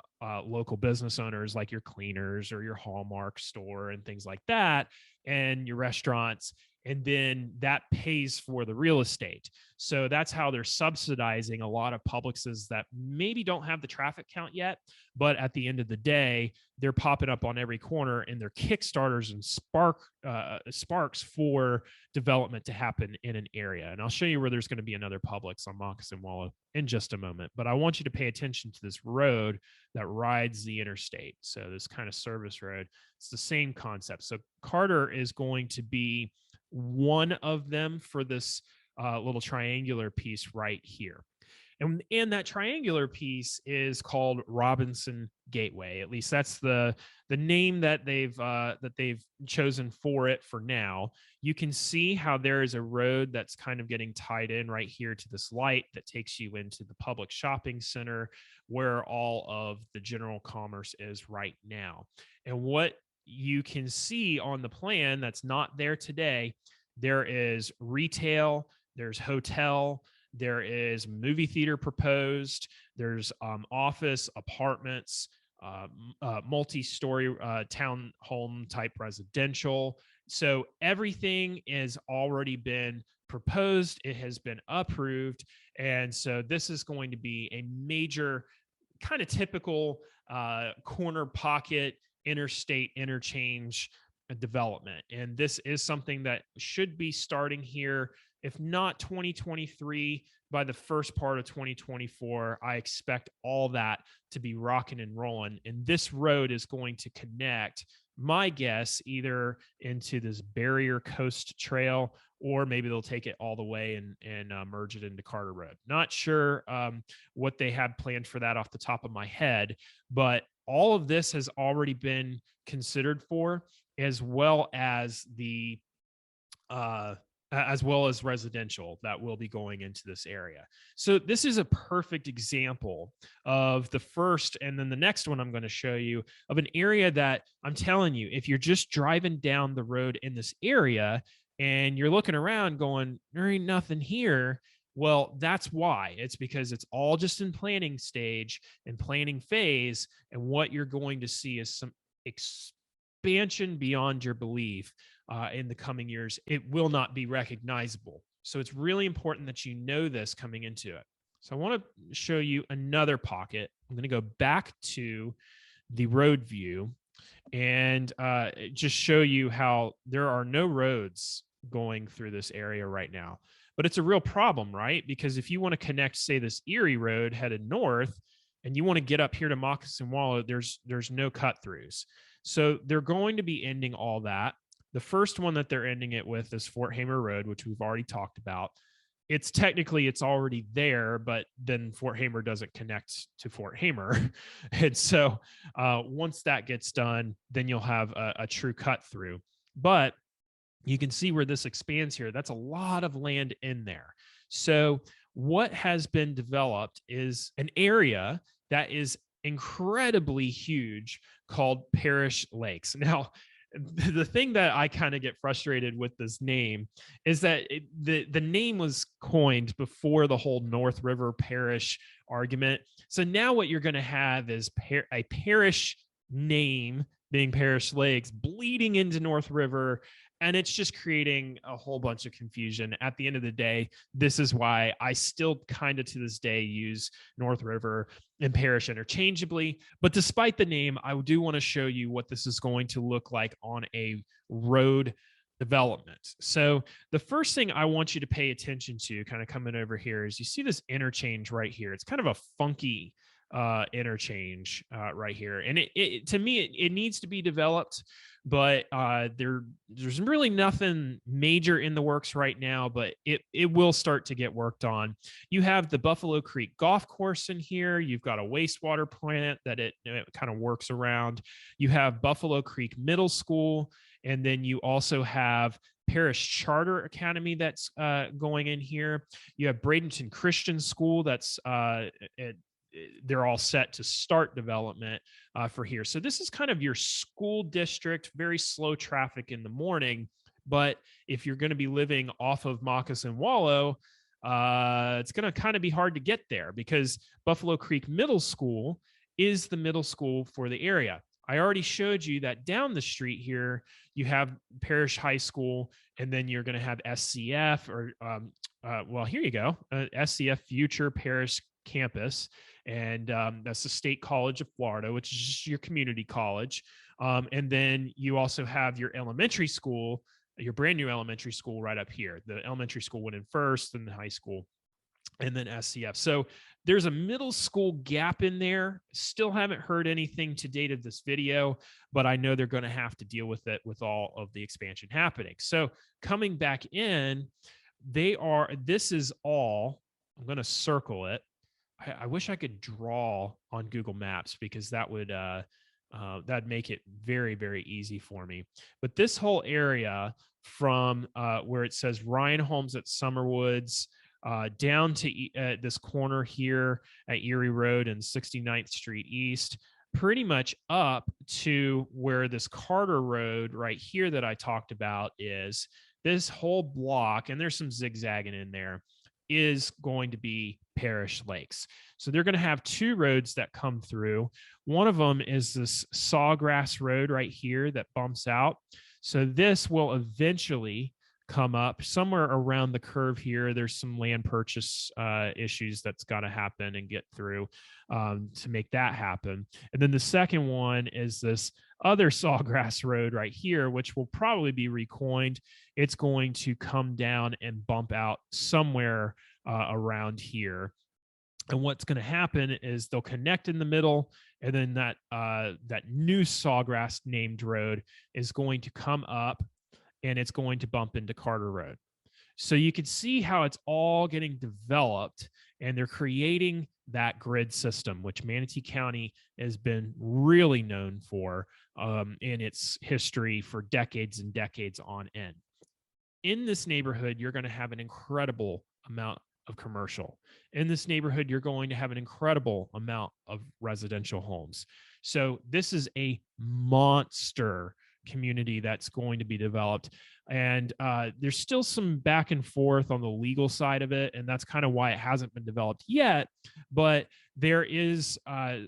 local business owners like your cleaners or your Hallmark store and things like that, and your restaurants. And then that pays for the real estate. So that's how they're subsidizing a lot of Publixes that maybe don't have the traffic count yet, but at the end of the day, they're popping up on every corner, and they're Kickstarters and sparks for development to happen in an area. And I'll show you where there's going to be another Publix on Moccasin Wallow in just a moment. But I want you to pay attention to this road that rides the interstate. So this kind of service road, it's the same concept. So Carter is going to be one of them for this little triangular piece right here. And that triangular piece is called Robinson Gateway. At least that's the name that they've chosen for it for now. You can see how there is a road that's kind of getting tied in right here to this light that takes you into the public shopping center where all of the general commerce is right now. And what you can see on the plan that's not there today, there is retail, there's hotel, there is movie theater proposed, there's office, apartments, multi-story townhome type residential. So everything is already been proposed, it has been approved, and so this is going to be a major kind of typical corner pocket interstate interchange development. And this is something that should be starting here, if not 2023, by the first part of 2024. I expect all that to be rocking and rolling. And this road is going to connect, my guess, either into this Barrier Coast Trail, or maybe they'll take it all the way and merge it into Carter Road. Not sure what they have planned for that off the top of my head, but all of this has already been considered for, as well as the as well as residential that will be going into this area. So this is a perfect example of the first, and then the next one I'm going to show you, of an area that I'm telling you, if you're just driving down the road in this area and you're looking around going, there ain't nothing here. Well, that's why. It's because it's all just in planning stage and planning phase. And what you're going to see is some expansion beyond your belief in the coming years. It will not be recognizable. So it's really important that you know this coming into it. So I want to show you another pocket. I'm going to go back to the road view and just show you how there are no roads going through this area right now. But it's a real problem, right? Because if you want to connect, say, this Erie road headed north, and you want to get up here to Moccasin Wallow, there's no cut throughs. So they're going to be ending all that. The first one that they're ending it with is Fort Hamer Road, which we've already talked about. It's already there, but then Fort Hamer doesn't connect to Fort Hamer. And so once that gets done, then you'll have a true cut through. But you can see where this expands here. That's a lot of land in there. So what has been developed is an area that is incredibly huge called Parrish Lakes. Now, the thing that I kind of get frustrated with this name is that the name was coined before the whole North River Parish argument. So now what you're going to have is a parish name being Parrish Lakes bleeding into North River. And it's just creating a whole bunch of confusion. At the end of the day, this is why I still kind of to this day use North River and Parrish interchangeably. But despite the name, I do want to show you what this is going to look like on a road development. So the first thing I want you to pay attention to, kind of coming over here, is you see this interchange right here. It's kind of a funky interchange right here. And it to me, it needs to be developed, but there's really nothing major in the works right now, but it will start to get worked on. You have the Buffalo Creek Golf Course in here. You've got a wastewater plant that it kind of works around. You have Buffalo Creek Middle School, And then you also have Parrish Charter Academy that's going in here. You have Bradenton Christian School that's they're all set to start development for here. So this is kind of your school district, very slow traffic in the morning. But if you're going to be living off of Moccasin Wallow, it's going to kind of be hard to get there because Buffalo Creek Middle School is the middle school for the area. I already showed you that down the street here, you have Parrish High School, and then you're going to have SCF or, well, here you go, SCF Future Parrish Campus. And that's the State College of Florida, which is just your community college. And then you also have your elementary school, your brand new elementary school right up here. The elementary school went in first, then the high school, and then SCF. So there's a middle school gap in there. Still haven't heard anything to date of this video, but I know they're going to have to deal with it with all of the expansion happening. So coming back in, this is all, I'm going to circle it. I wish I could draw on Google Maps because that would that'd make it very, very easy for me. But this whole area from where it says Ryan Homes at Summerwoods down to this corner here at Erie Road and 69th Street East, pretty much up to where this Carter Road right here that I talked about is, this whole block, and there's some zigzagging in there, is going to be Parrish Lakes. So they're going to have two roads that come through. One of them is this Sawgrass Road right here that bumps out. So this will eventually come up somewhere around the curve here. There's some land purchase issues that's got to happen and get through to make that happen. And then the second one is this other Sawgrass Road right here, which will probably be recoined. It's going to come down and bump out somewhere around here. And what's going to happen is they'll connect in the middle, and then that new Sawgrass named road is going to come up, and it's going to bump into Carter Road. So you can see how it's all getting developed, and they're creating that grid system, which Manatee County has been really known for in its history for decades and decades on end. In this neighborhood, you're going to have an incredible amount of commercial. In this neighborhood, you're going to have an incredible amount of residential homes. So this is a monster community that's going to be developed. And there's still some back and forth on the legal side of it, and that's kind of why it hasn't been developed yet. But there is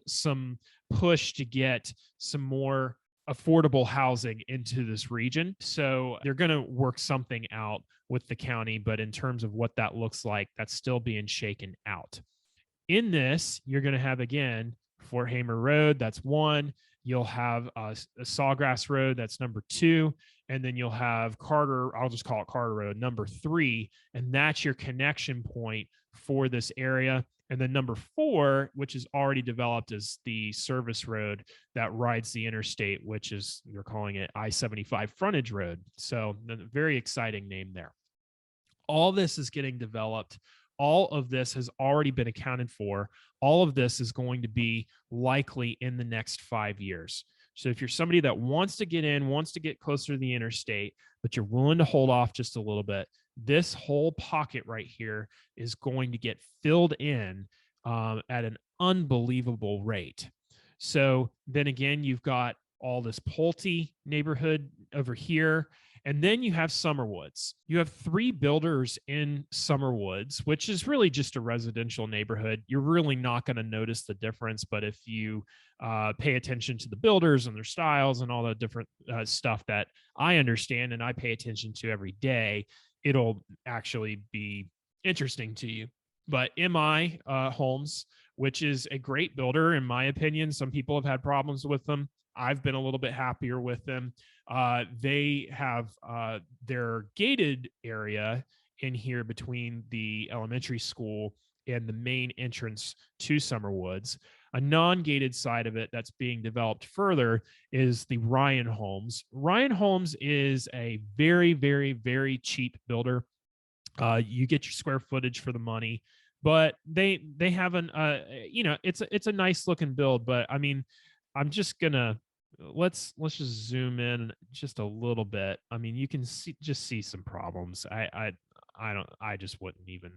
some push to get some more affordable housing into this region. So they're going to work something out with the county, but in terms of what that looks like, that's still being shaken out. In this, you're going to have, again, Fort Hamer Road, that's one. You'll have a Sawgrass Road, that's number two. And then you'll have Carter, I'll just call it Carter Road, number three. And that's your connection point for this area. And then number four, which is already developed, is the service road that rides the interstate, which is, they're calling it I-75 Frontage Road. So very exciting name there. All this is getting developed. All of this has already been accounted for. All of this is going to be likely in the next 5 years. So if you're somebody that wants to get in, wants to get closer to the interstate, but you're willing to hold off just a little bit, this whole pocket right here is going to get filled in at an unbelievable rate. So then again, you've got all this Pulte neighborhood over here. And then you have Summerwoods. You have three builders in Summerwoods, which is really just a residential neighborhood. You're really not going to notice the difference. But if you pay attention to the builders and their styles and all the different stuff that I understand and I pay attention to every day, it'll actually be interesting to you. But MI Homes, which is a great builder, in my opinion, some people have had problems with them. I've been a little bit happier with them. They have their gated area in here between the elementary school and the main entrance to Summerwoods. A non-gated side of it that's being developed further is the Ryan Homes. Ryan Homes is a very, very, very cheap builder. You get your square footage for the money, but they have an it's a nice looking build. But I mean, I'm just gonna let's just zoom in just a little bit. I mean, you can see some problems. I just wouldn't even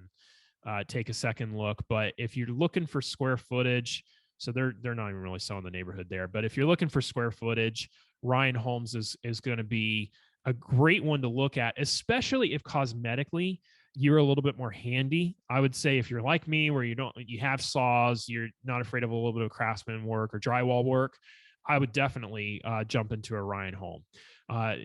take a second look. But if you're looking for square footage, so they're not even really selling the neighborhood there. But if you're looking for square footage, Ryan Homes is going to be a great one to look at, especially if cosmetically you're a little bit more handy. I would say if you're like me, where you have saws, you're not afraid of a little bit of craftsman work or drywall work, I would definitely jump into a Ryan home.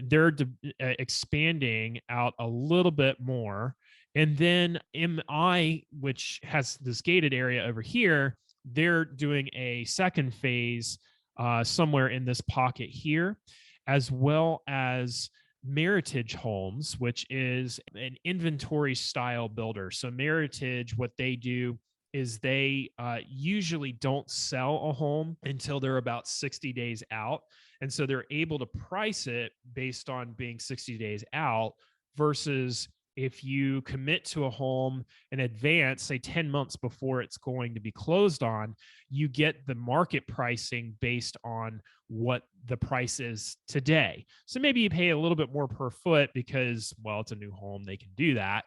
They're expanding out a little bit more. And then MI, which has this gated area over here, they're doing a second phase somewhere in this pocket here, as well as Meritage Homes, which is an inventory style builder. So Meritage, what they do is they usually don't sell a home until they're about 60 days out. And so they're able to price it based on being 60 days out versus if you commit to a home in advance, say 10 months before it's going to be closed on, you get the market pricing based on what the price is today. So maybe you pay a little bit more per foot because, well, it's a new home, they can do that.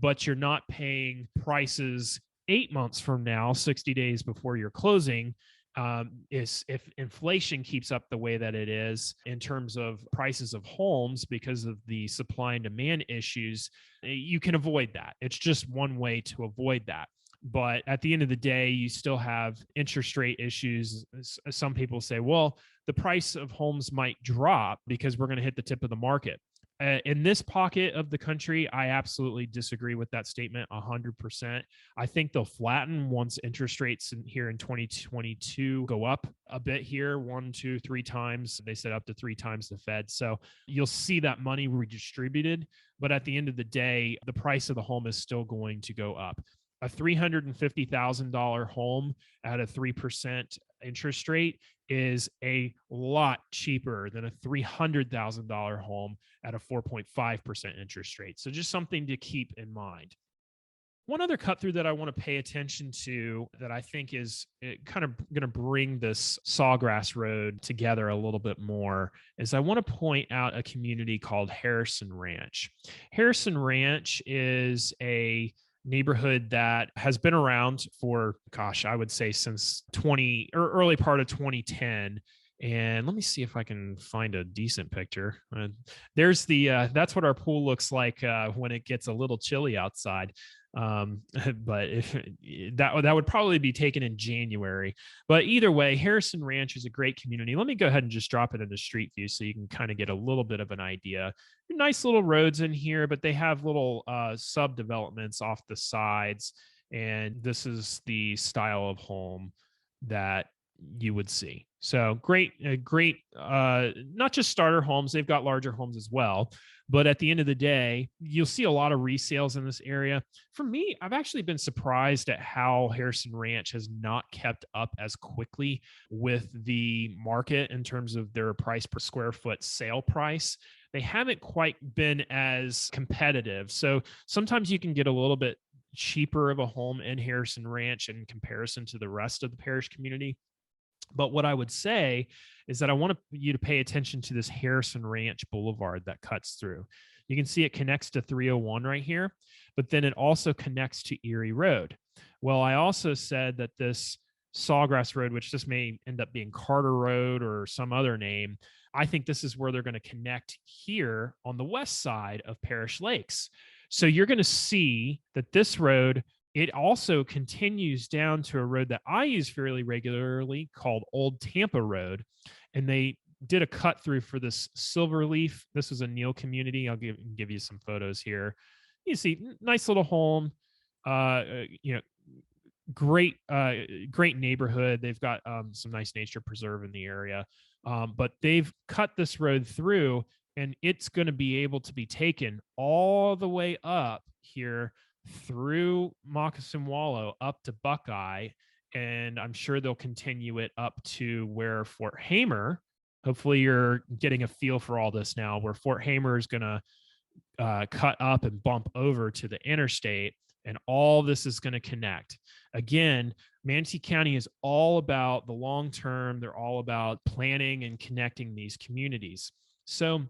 But you're not paying prices 8 months from now, 60 days before you're closing. Is if inflation keeps up the way that it is in terms of prices of homes because of the supply and demand issues, you can avoid that. It's just one way to avoid that. But at the end of the day, you still have interest rate issues. Some people say, well, the price of homes might drop because we're going to hit the tip of the market. In this pocket of the country, I absolutely disagree with that statement 100%. I think they'll flatten once interest rates here in 2022 go up a bit here, 1, 2, 3 times. They said up to 3 times the Fed. So you'll see that money redistributed. But at the end of the day, the price of the home is still going to go up. A $350,000 home at a 3% interest rate is a lot cheaper than a $300,000 home at a 4.5% interest rate. So just something to keep in mind. One other cut through that I want to pay attention to that I think is kind of going to bring this Sawgrass Road together a little bit more is I want to point out a community called Harrison Ranch. Harrison Ranch is a neighborhood that has been around for, gosh, I would say since early part of 2010. And let me see if I can find a decent picture. There's that's what our pool looks like when it gets a little chilly outside. But if that would probably be taken in January. But either way, Harrison Ranch is a great community. Let me go ahead and just drop it into Street View so you can kind of get a little bit of an idea. Nice little roads in here, but they have little sub developments off the sides. And this is the style of home that you would see. So great, not just starter homes. They've got larger homes as well. But at the end of the day, you'll see a lot of resales in this area. For me, I've actually been surprised at how Harrison Ranch has not kept up as quickly with the market in terms of their price per square foot sale price. They haven't quite been as competitive. So sometimes you can get a little bit cheaper of a home in Harrison Ranch in comparison to the rest of the Parrish community. But what I would say is that I want you to pay attention to this Harrison Ranch Boulevard that cuts through. You can see it connects to 301 right here, but then it also connects to Erie Road. Well, I also said that this Sawgrass Road, which this may end up being Carter Road or some other name, I think this is where they're going to connect here on the west side of Parrish Lakes. So you're going to see that this road, it also continues down to a road that I use fairly regularly called Old Tampa Road. And they did a cut through for this Silverleaf. This was a Neal community. I'll give you some photos here. You see, nice little home, great neighborhood. They've got some nice nature preserve in the area. But they've cut this road through, and it's going to be able to be taken all the way up here through Moccasin Wallow up to Buckeye, and I'm sure they'll continue it up to where Fort Hamer. Hopefully you're getting a feel for all this now, where Fort Hamer is going to cut up and bump over to the interstate, and all this is going to connect. Again, Manatee County is all about the long term. They're all about planning and connecting these communities. So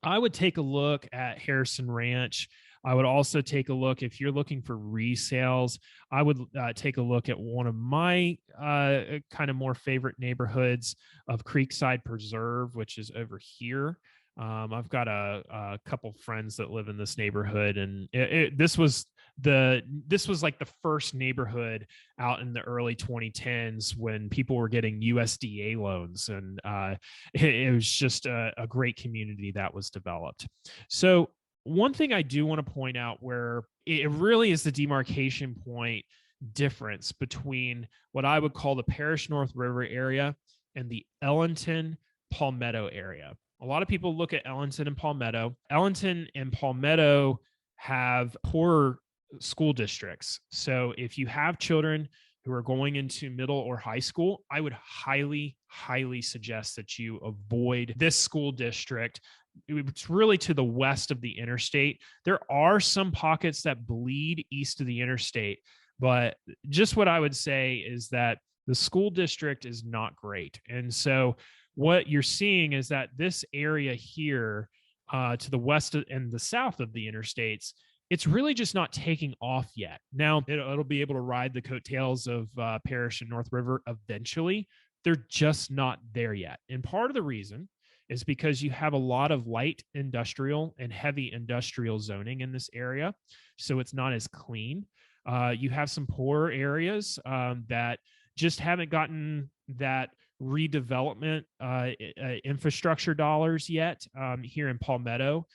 I would take a look at Harrison Ranch. I would also take a look, if you're looking for resales, I would take a look at one of my kind of more favorite neighborhoods of Creekside Preserve, which is over here. I've got a couple friends that live in this neighborhood, and this was like the first neighborhood out in the early 2010s when people were getting USDA loans, and it was just a great community that was developed. So one thing I do want to point out, where it really is the demarcation point difference between what I would call the Parrish North River area and the Ellenton Palmetto area. A lot of people look at Ellenton and Palmetto. Ellenton and Palmetto have poor school districts. So if you have children who are going into middle or high school, I would highly, highly suggest that you avoid this school district. It's really to the west of the interstate. There are some pockets that bleed east of the interstate, but just what I would say is that the school district is not great. And so what you're seeing is that this area here to the west and the south of the interstates, it's really just not taking off yet. Now, it'll be able to ride the coattails of Parrish and North River eventually. They're just not there yet. And part of the reason is because you have a lot of light industrial and heavy industrial zoning in this area. So it's not as clean. You have some poor areas that just haven't gotten that redevelopment infrastructure dollars yet here in Palmetto.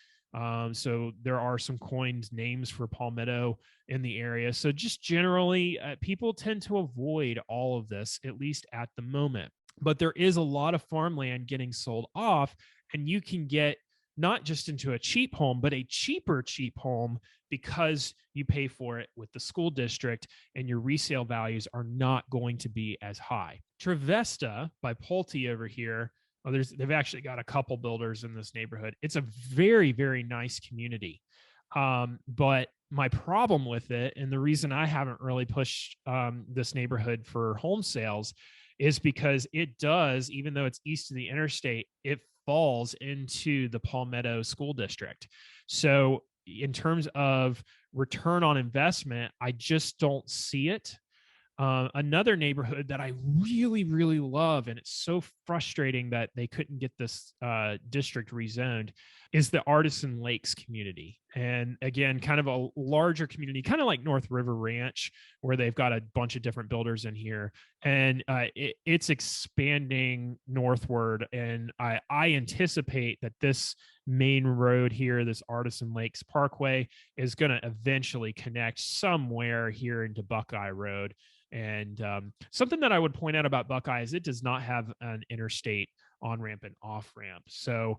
So there are some coined names for Palmetto in the area. So just generally, people tend to avoid all of this, at least at the moment. But there is a lot of farmland getting sold off, and you can get not just into a cheap home, but a cheaper cheap home because you pay for it with the school district, and your resale values are not going to be as high. Trevesta by Pulte over here, they've actually got a couple builders in this neighborhood. It's a very, very nice community. But my problem with it, and the reason I haven't really pushed this neighborhood for home sales, is because it does, even though it's east of the interstate, it falls into the Palmetto School District. So in terms of return on investment, I just don't see it. Another neighborhood that I really, really love, and it's so frustrating that they couldn't get this district rezoned, is the Artisan Lakes community. And again, kind of a larger community, kind of like North River Ranch, where they've got a bunch of different builders in here. And it's expanding northward. And I anticipate that this main road here, this Artisan Lakes Parkway, is going to eventually connect somewhere here into Buckeye Road. And something that I would point out about Buckeye is it does not have an interstate on ramp and off ramp. So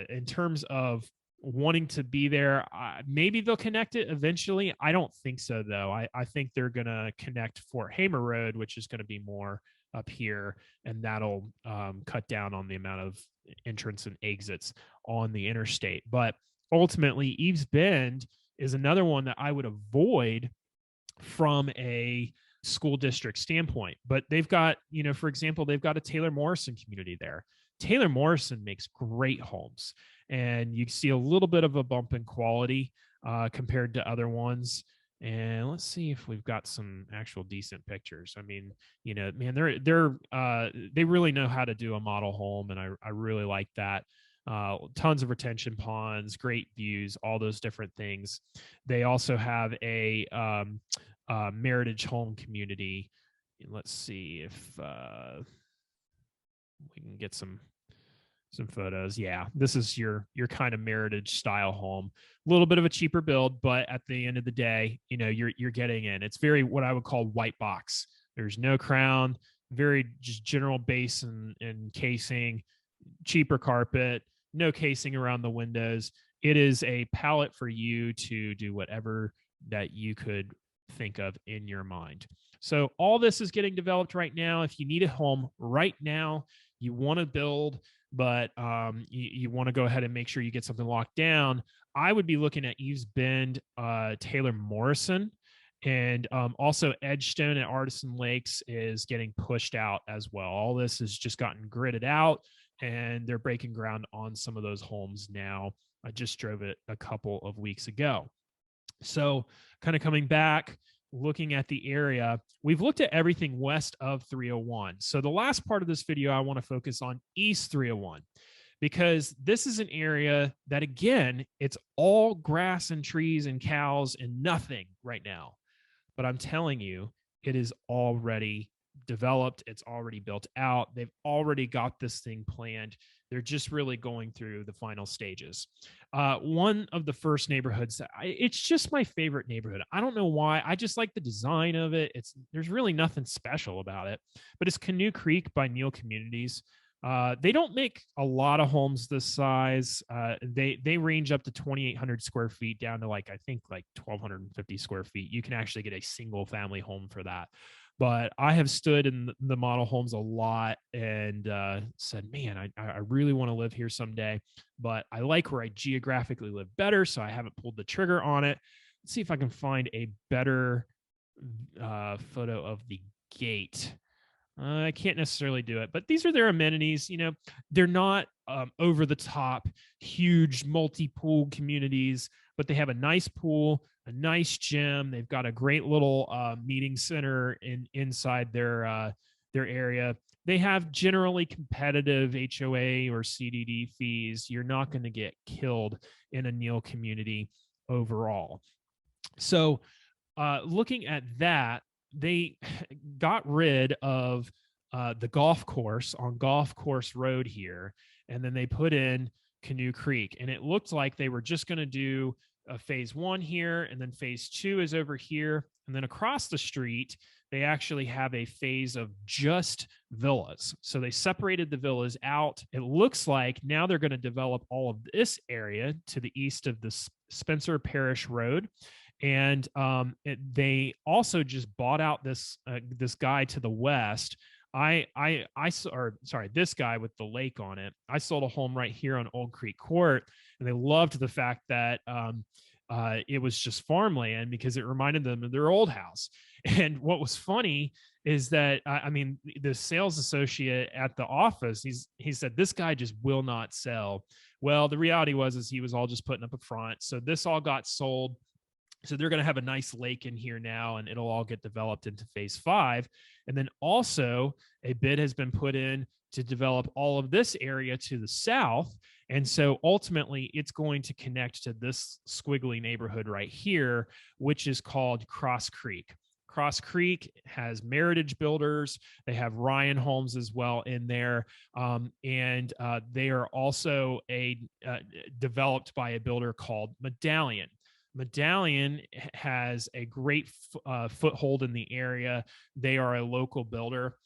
in terms of wanting to be there, maybe they'll connect it eventually. I don't think so, though. I think they're going to connect Fort Hamer Road, which is going to be more up here, and that'll cut down on the amount of entrance and exits on the interstate. But ultimately, Eves Bend is another one that I would avoid from a school district standpoint. But they've got, for example, they've got a Taylor Morrison community there. Taylor Morrison makes great homes, and you see a little bit of a bump in quality compared to other ones. And let's see if we've got some actual decent pictures. I mean, man, they really know how to do a model home, and I really like that. Tons of retention ponds, great views, all those different things. They also have a Meritage home community. Let's see if we can get some photos. Yeah, this is your kind of Meritage style home. A little bit of a cheaper build, but at the end of the day, you're getting in. It's very what I would call white box. There's no crown, very just general base and casing, cheaper carpet, no casing around the windows. It is a palette for you to do whatever that you could think of in your mind. So all this is getting developed right now. If you need a home right now, you want to build, but you want to go ahead and make sure you get something locked down, I would be looking at Eves Bend, Taylor Morrison, and also Edgestone at Artisan Lakes is getting pushed out as well. All this has just gotten gridded out, and they're breaking ground on some of those homes now. I just drove it a couple of weeks ago. So, kind of coming back, looking at the area, we've looked at everything west of 301. So, the last part of this video, I want to focus on East 301, because this is an area that, again, it's all grass and trees and cows and nothing right now. But I'm telling you, it is already developed. It's already built out. They've already got this thing planned. They're just really going through the final stages. One of the first neighborhoods, it's just my favorite neighborhood. I don't know why. I just like the design of it. There's really nothing special about it, but it's Canoe Creek by Neal Communities. They don't make a lot of homes this size. They range up to 2,800 square feet down to I think 1,250 square feet. You can actually get a single family home for that. But I have stood in the model homes a lot and said, man, I really want to live here someday, but I like where I geographically live better, so I haven't pulled the trigger on it. Let's see if I can find a better photo of the gate. I can't necessarily do it, but these are their amenities. They're not over the top, huge multi-pool communities, but they have a nice pool, a nice gym. They've got a great little meeting center inside their area. They have generally competitive HOA or CDD fees. You're not going to get killed in a Neal community overall. So, looking at that, they got rid of the golf course on Golf Course Road here, and then they put in Canoe Creek. And it looked like they were just going to do a phase 1 here, and then phase 2 is over here. And then across the street, they actually have a phase of just villas. So they separated the villas out. It looks like now they're going to develop all of this area to the east of the Spencer Parrish Road. And they also just bought out this guy to the west. This guy with the lake on it. I sold a home right here on Old Creek Court, and they loved the fact that it was just farmland because it reminded them of their old house. And what was funny is that the sales associate at the office, he said this guy just will not sell. Well, the reality was he was all just putting up a front. So this all got sold. So they're going to have a nice lake in here now, and it'll all get developed into phase 5. And then also a bid has been put in to develop all of this area to the south. And so ultimately it's going to connect to this squiggly neighborhood right here, which is called Cross Creek. Cross Creek has Meritage Builders. They have Ryan Homes as well in there. And they are also developed by a builder called Medallion. Medallion has a great foothold in the area. They are a local builder.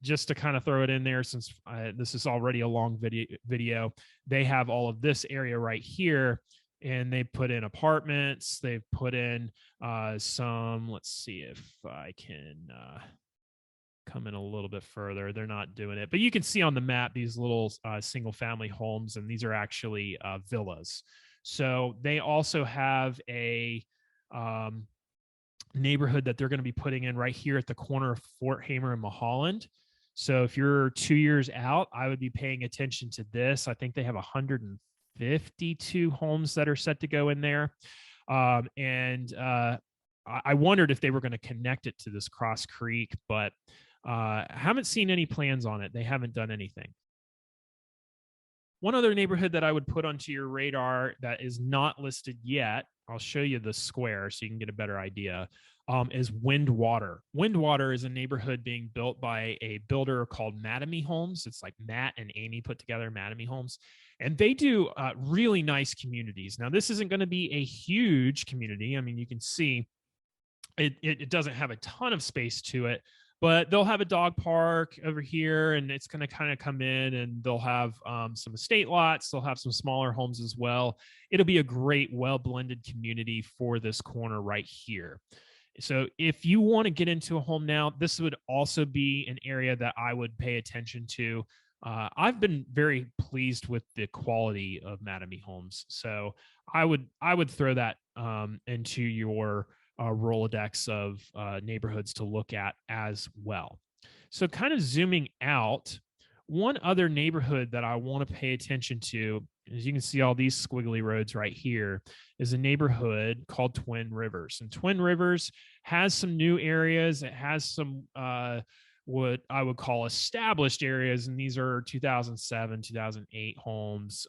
Just to kind of throw it in there, since this is already a long video, they have all of this area right here, and they put in apartments. They've put in some, let's see if I can come in a little bit further. They're not doing it, but you can see on the map these little single family homes, and these are actually villas. So they also have a neighborhood that they're going to be putting in right here at the corner of Fort Hamer and Mulholland. So if you're 2 years out, I would be paying attention to this. I think they have 152 homes that are set to go in there. I wondered if they were going to connect it to this Cross Creek, but I haven't seen any plans on it. They haven't done anything. One other neighborhood that I would put onto your radar that is not listed yet, I'll show you the square so you can get a better idea, is Windwater. Windwater is a neighborhood being built by a builder called Manatee Homes. It's like Matt and Amy put together, Manatee Homes. And they do really nice communities. Now, this isn't going to be a huge community. I mean, you can see it doesn't have a ton of space to it, but they'll have a dog park over here, and it's going to kind of come in, and they'll have some estate lots. They'll have some smaller homes as well. It'll be a great, well-blended community for this corner right here. So if you want to get into a home now, this would also be an area that I would pay attention to. I've been very pleased with the quality of Manatee homes, so I would throw that into your Rolodex of neighborhoods to look at as well. So, kind of zooming out, one other neighborhood that I want to pay attention to, as you can see, all these squiggly roads right here, is a neighborhood called Twin Rivers. And Twin Rivers has some new areas. It has some what I would call established areas, and these are 2007, 2008 homes,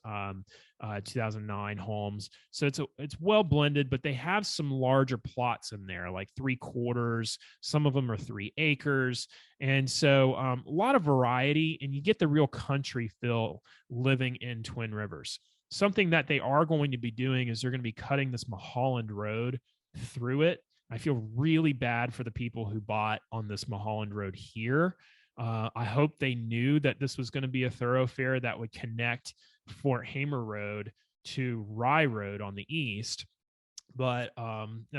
2009 homes. So it's well blended, but they have some larger plots in there, like 3/4. Some of them are 3 acres, and so a lot of variety, and you get the real country feel living in Twin Rivers. Something that they are going to be doing is they're going to be cutting this Mulholland Road through it. I feel really bad for the people who bought on this Mulholland Road here. I hope they knew that this was going to be a thoroughfare that would connect Fort Hamer Road to Rye Road on the east. But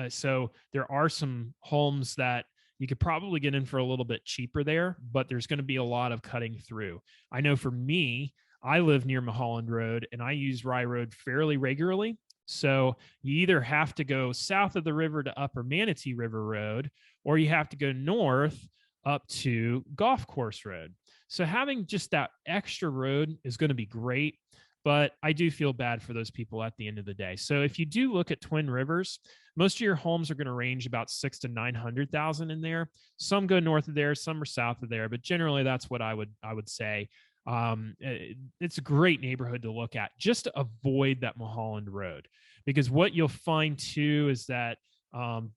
so there are some homes that you could probably get in for a little bit cheaper there, but there's going to be a lot of cutting through. I know for me, I live near Mulholland Road and I use Rye Road fairly regularly. So you either have to go south of the river to Upper Manatee River Road, or you have to go north up to Golf Course Road. So having just that extra road is going to be great, but I do feel bad for those people at the end of the day. So if you do look at Twin Rivers, most of your homes are going to range about 6 to 900,000 in there. Some go north of there, some are south of there, but generally that's what I would say. It's a great neighborhood to look at. Just to avoid that Mulholland Road, because what you'll find too is that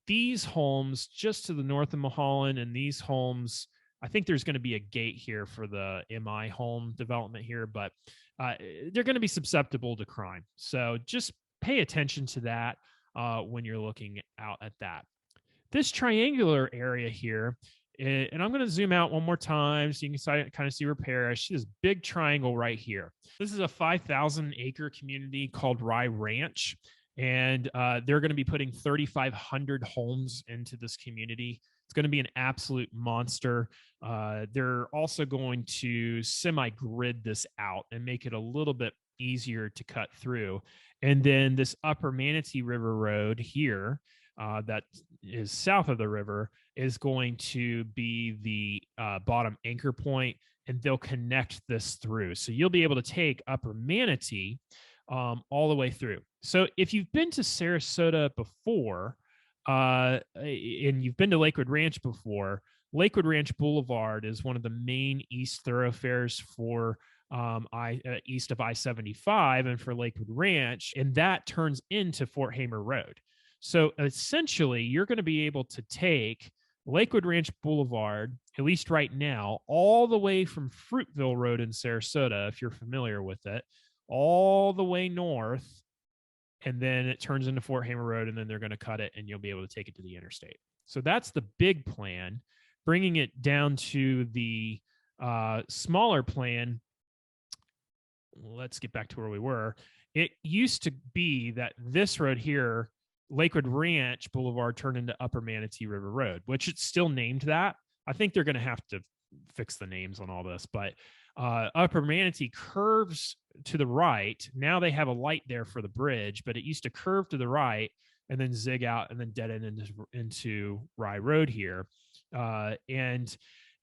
these homes just to the north of Mulholland, and these homes, I think there's going to be a gate here for the MI home development here, but they're going to be susceptible to crime. So just pay attention to that when you're looking out at that. This triangular area here, and I'm going to zoom out one more time so you can kind of see where Parrish, this big triangle right here. This is a 5,000 acre community called Rye Ranch, and they're going to be putting 3,500 homes into this community. It's going to be an absolute monster. They're also going to semi-grid this out and make it a little bit easier to cut through. And then this Upper Manatee River Road here, that is south of the river, is going to be the bottom anchor point, and they'll connect this through. So you'll be able to take Upper Manatee all the way through. So if you've been to Sarasota before, and you've been to Lakewood Ranch before, Lakewood Ranch Boulevard is one of the main east thoroughfares for east of I-75 and for Lakewood Ranch, and that turns into Fort Hamer Road. So essentially, you're going to be able to take Lakewood Ranch Boulevard, at least right now, all the way from Fruitville Road in Sarasota, if you're familiar with it, all the way north, and then it turns into Fort Hamer Road, and then they're going to cut it, and you'll be able to take it to the interstate. So that's the big plan. Bringing it down to the smaller plan, let's get back to where we were. It used to be that this road here, Lakewood Ranch Boulevard, turned into Upper Manatee River Road, which it's still named that. I think they're going to have to fix the names on all this, but Upper Manatee curves to the right. Now they have a light there for the bridge, but it used to curve to the right and then zig out and then dead end into Rye Road here. And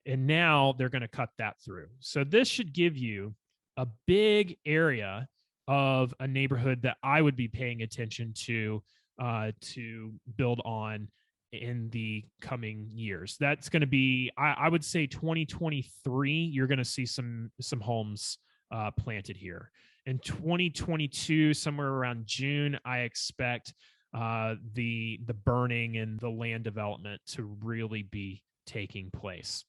now they're going to cut that through. So this should give you a big area of a neighborhood that I would be paying attention to build on in the coming years. That's going to be, I would say 2023, you're going to see some homes planted here. In 2022, somewhere around June, I expect the burning and the land development to really be taking place.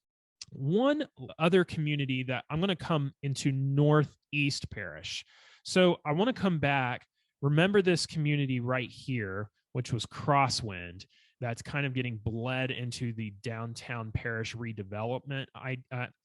One other community that I'm going to come into Northeast Parrish. So I want to come back. Remember this community right here, which was Crosswind, that's kind of getting bled into the downtown Parrish redevelopment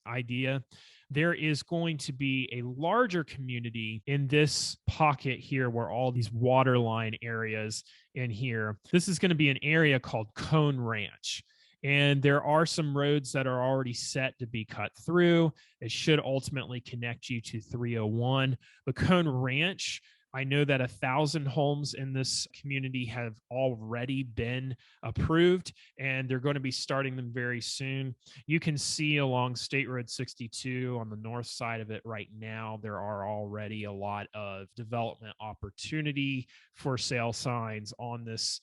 idea. There is going to be a larger community in this pocket here where all these waterline areas in here. This is going to be an area called Cone Ranch. And there are some roads that are already set to be cut through. It should ultimately connect you to 301. Moccasin Ranch, I know that 1,000 homes in this community have already been approved, and they're going to be starting them very soon. You can see along State Road 62 on the north side of it right now, there are already a lot of development opportunity for sale signs on this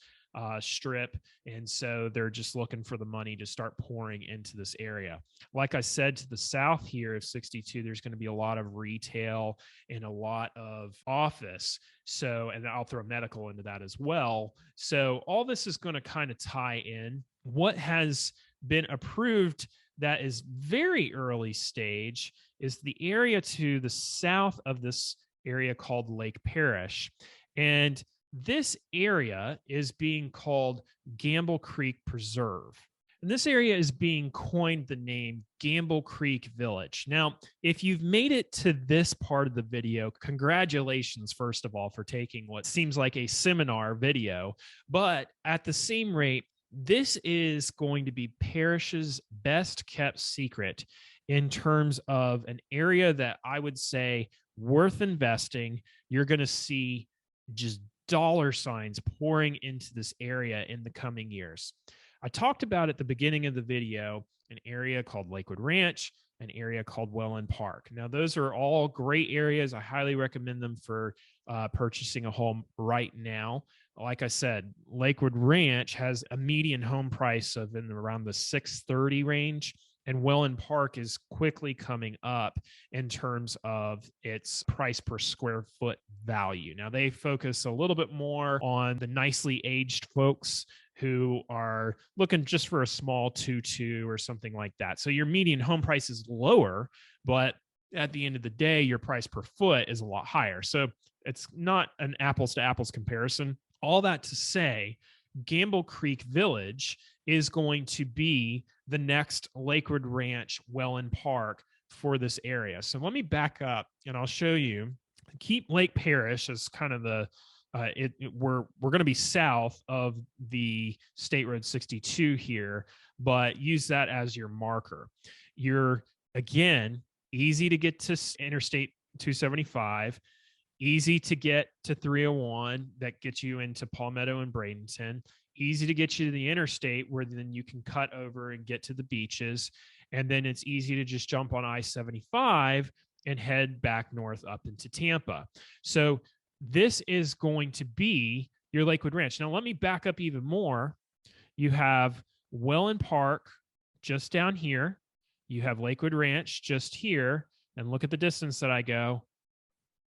strip. And so they're just looking for the money to start pouring into this area. Like I said, to the south here of 62, there's going to be a lot of retail and a lot of office. So, and I'll throw medical into that as well. So all this is going to kind of tie in. What has been approved that is very early stage is the area to the south of this area called Lake Parrish. And this area is being called Gamble Creek Preserve. And this area is being coined the name Gamble Creek Village. Now, if you've made it to this part of the video, congratulations, first of all, for taking what seems like a seminar video. But at the same rate, this is going to be Parrish's best kept secret in terms of an area that I would say worth investing. You're going to see just dollar signs pouring into this area in the coming years. I talked about at the beginning of the video an area called Lakewood Ranch, an area called Welland Park. Now, those are all great areas. I highly recommend them for purchasing a home right now. Like I said, Lakewood Ranch has a median home price of in around the 630 range. And Welland Park is quickly coming up in terms of its price per square foot value. Now, they focus a little bit more on the nicely aged folks who are looking just for a small 2-2 or something like that. So your median home price is lower, but at the end of the day, your price per foot is a lot higher. So it's not an apples to apples comparison. All that to say, Gamble Creek Village is going to be the next Lakewood Ranch Welland Park for this area. So let me back up and I'll show you. Keep Lake Parrish as kind of the we're going to be south of the State Road 62 here, but use that as your marker. You're again easy to get to Interstate 275. Easy to get to 301 that gets you into Palmetto and Bradenton. Easy to get you to the interstate where then you can cut over and get to the beaches. And then it's easy to just jump on I-75 and head back north up into Tampa. So this is going to be your Lakewood Ranch. Now, let me back up even more. You have Welland Park just down here. You have Lakewood Ranch just here. And look at the distance that I go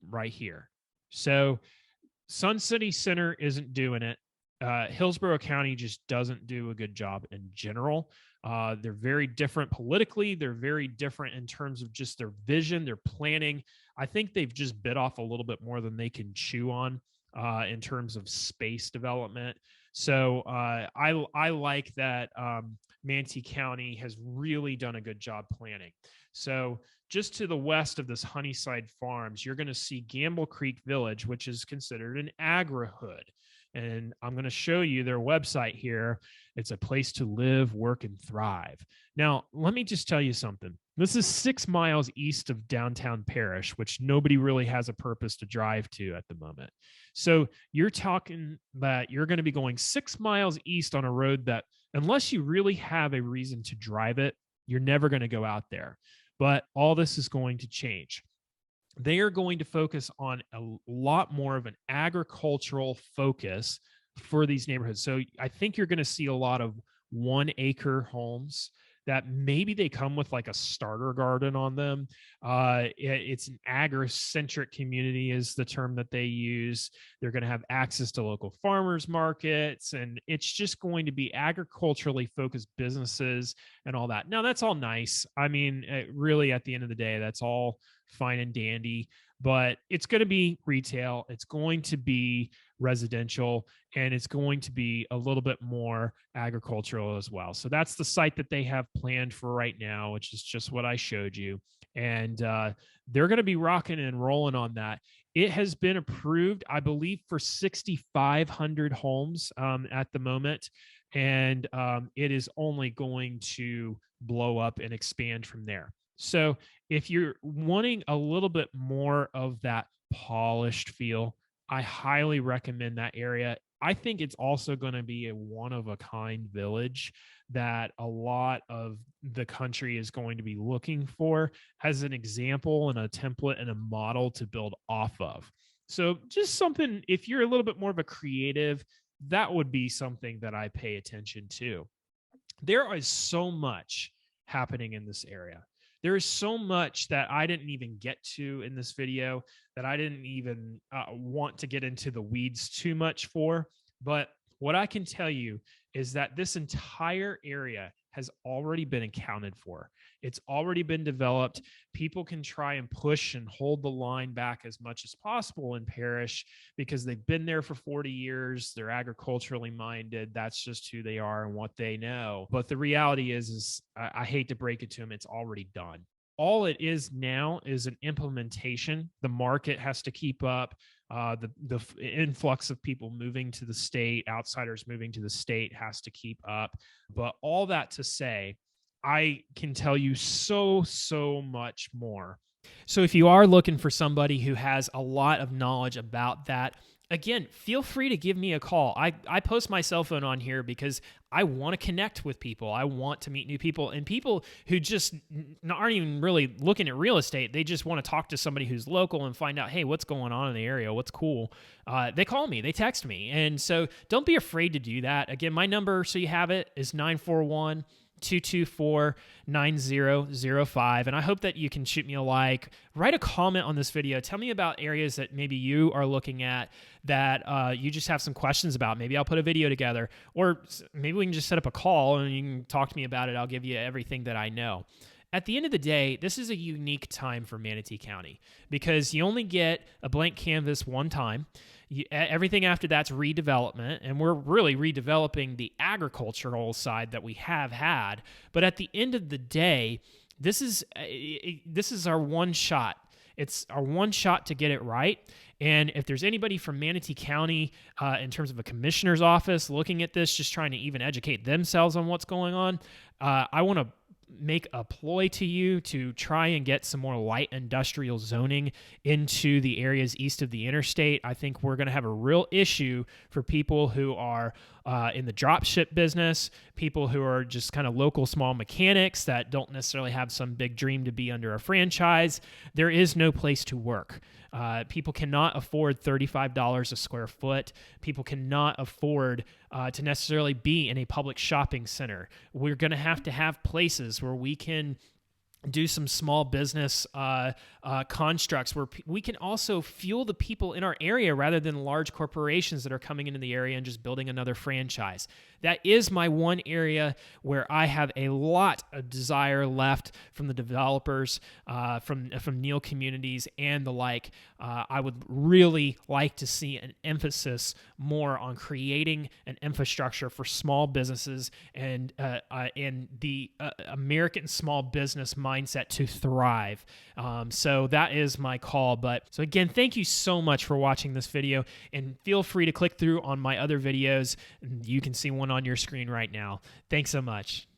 right here. So Sun City Center isn't doing it. Hillsborough County just doesn't do a good job in general. They're very different politically. They're very different in terms of just their vision, their planning. I think they've just bit off a little bit more than they can chew on in terms of space development. So I like that Manatee County has really done a good job planning. So just to the west of this Honeyside Farms, you're going to see Gamble Creek Village, which is considered an agri-hood. And I'm going to show you their website here. It's a place to live, work, and thrive. Now, let me just tell you something. This is 6 miles east of downtown Parrish, which nobody really has a purpose to drive to at the moment. So you're talking that you're going to be going 6 miles east on a road that, unless you really have a reason to drive it, you're never going to go out there. But all this is going to change. They are going to focus on a lot more of an agricultural focus for these neighborhoods. So I think you're going to see a lot of 1-acre homes that maybe they come with like a starter garden on them. It's an agri-centric community is the term that they use. They're going to have access to local farmers markets, and it's just going to be agriculturally focused businesses and all that. Now, that's all nice. I mean, really, at the end of the day, that's all fine and dandy, but it's going to be retail. It's going to be residential, and it's going to be a little bit more agricultural as well. So that's the site that they have planned for right now, which is just what I showed you. And they're going to be rocking and rolling on that. It has been approved, I believe, for 6,500 homes at the moment. and it is only going to blow up and expand from there. So if you're wanting a little bit more of that polished feel, I highly recommend that area. I think it's also going to be a one of a kind village that a lot of the country is going to be looking for as an example and a template and a model to build off of. So just something, if you're a little bit more of a creative, that would be something that I pay attention to. There is so much happening in this area. There is so much that I didn't even get to in this video, that I didn't even want to get into the weeds too much for. But what I can tell you is that this entire area has already been accounted for. It's already been developed. People can try and push and hold the line back as much as possible in Parrish because they've been there for 40 years. They're agriculturally minded. That's just who they are and what they know. But the reality is I hate to break it to them, it's already done. All it is now is an implementation. The market has to keep up. The influx of people moving to the state, outsiders moving to the state, has to keep up. But all that to say, I can tell you so much more. So if you are looking for somebody who has a lot of knowledge about that, again, feel free to give me a call. I post my cell phone on here because I want to connect with people. I want to meet new people, and people who just aren't even really looking at real estate. They just want to talk to somebody who's local and find out, hey, what's going on in the area? What's cool? They call me, they text me. And so don't be afraid to do that. Again, my number, so you have it, is 941-224-9005. And I hope that you can shoot me a like, write a comment on this video. Tell me about areas that maybe you are looking at that you just have some questions about. Maybe I'll put a video together, or maybe we can just set up a call and you can talk to me about it. I'll give you everything that I know. At the end of the day, this is a unique time for Manatee County because you only get a blank canvas one time. Everything after that's redevelopment, and we're really redeveloping the agricultural side that we have had. But at the end of the day, this is our one shot. It's our one shot to get it right. And if there's anybody from Manatee County in terms of a commissioner's office looking at this, just trying to even educate themselves on what's going on, I want to make a ploy to you to try and get some more light industrial zoning into the areas east of the interstate. I think we're going to have a real issue for people who are in the drop ship business, people who are just kind of local small mechanics that don't necessarily have some big dream to be under a franchise. There is no place to work. People cannot afford $35 a square foot. People cannot afford to necessarily be in a public shopping center. We're going to have places where we can do some small business constructs where we can also fuel the people in our area rather than large corporations that are coming into the area and just building another franchise. That is my one area where I have a lot of desire left from the developers, from Neil Communities and the like. I would really like to see an emphasis more on creating an infrastructure for small businesses and the American small business mindset to thrive. So that is my call. But so again, thank you so much for watching this video, and feel free to click through on my other videos. You can see one on your screen right now. Thanks so much.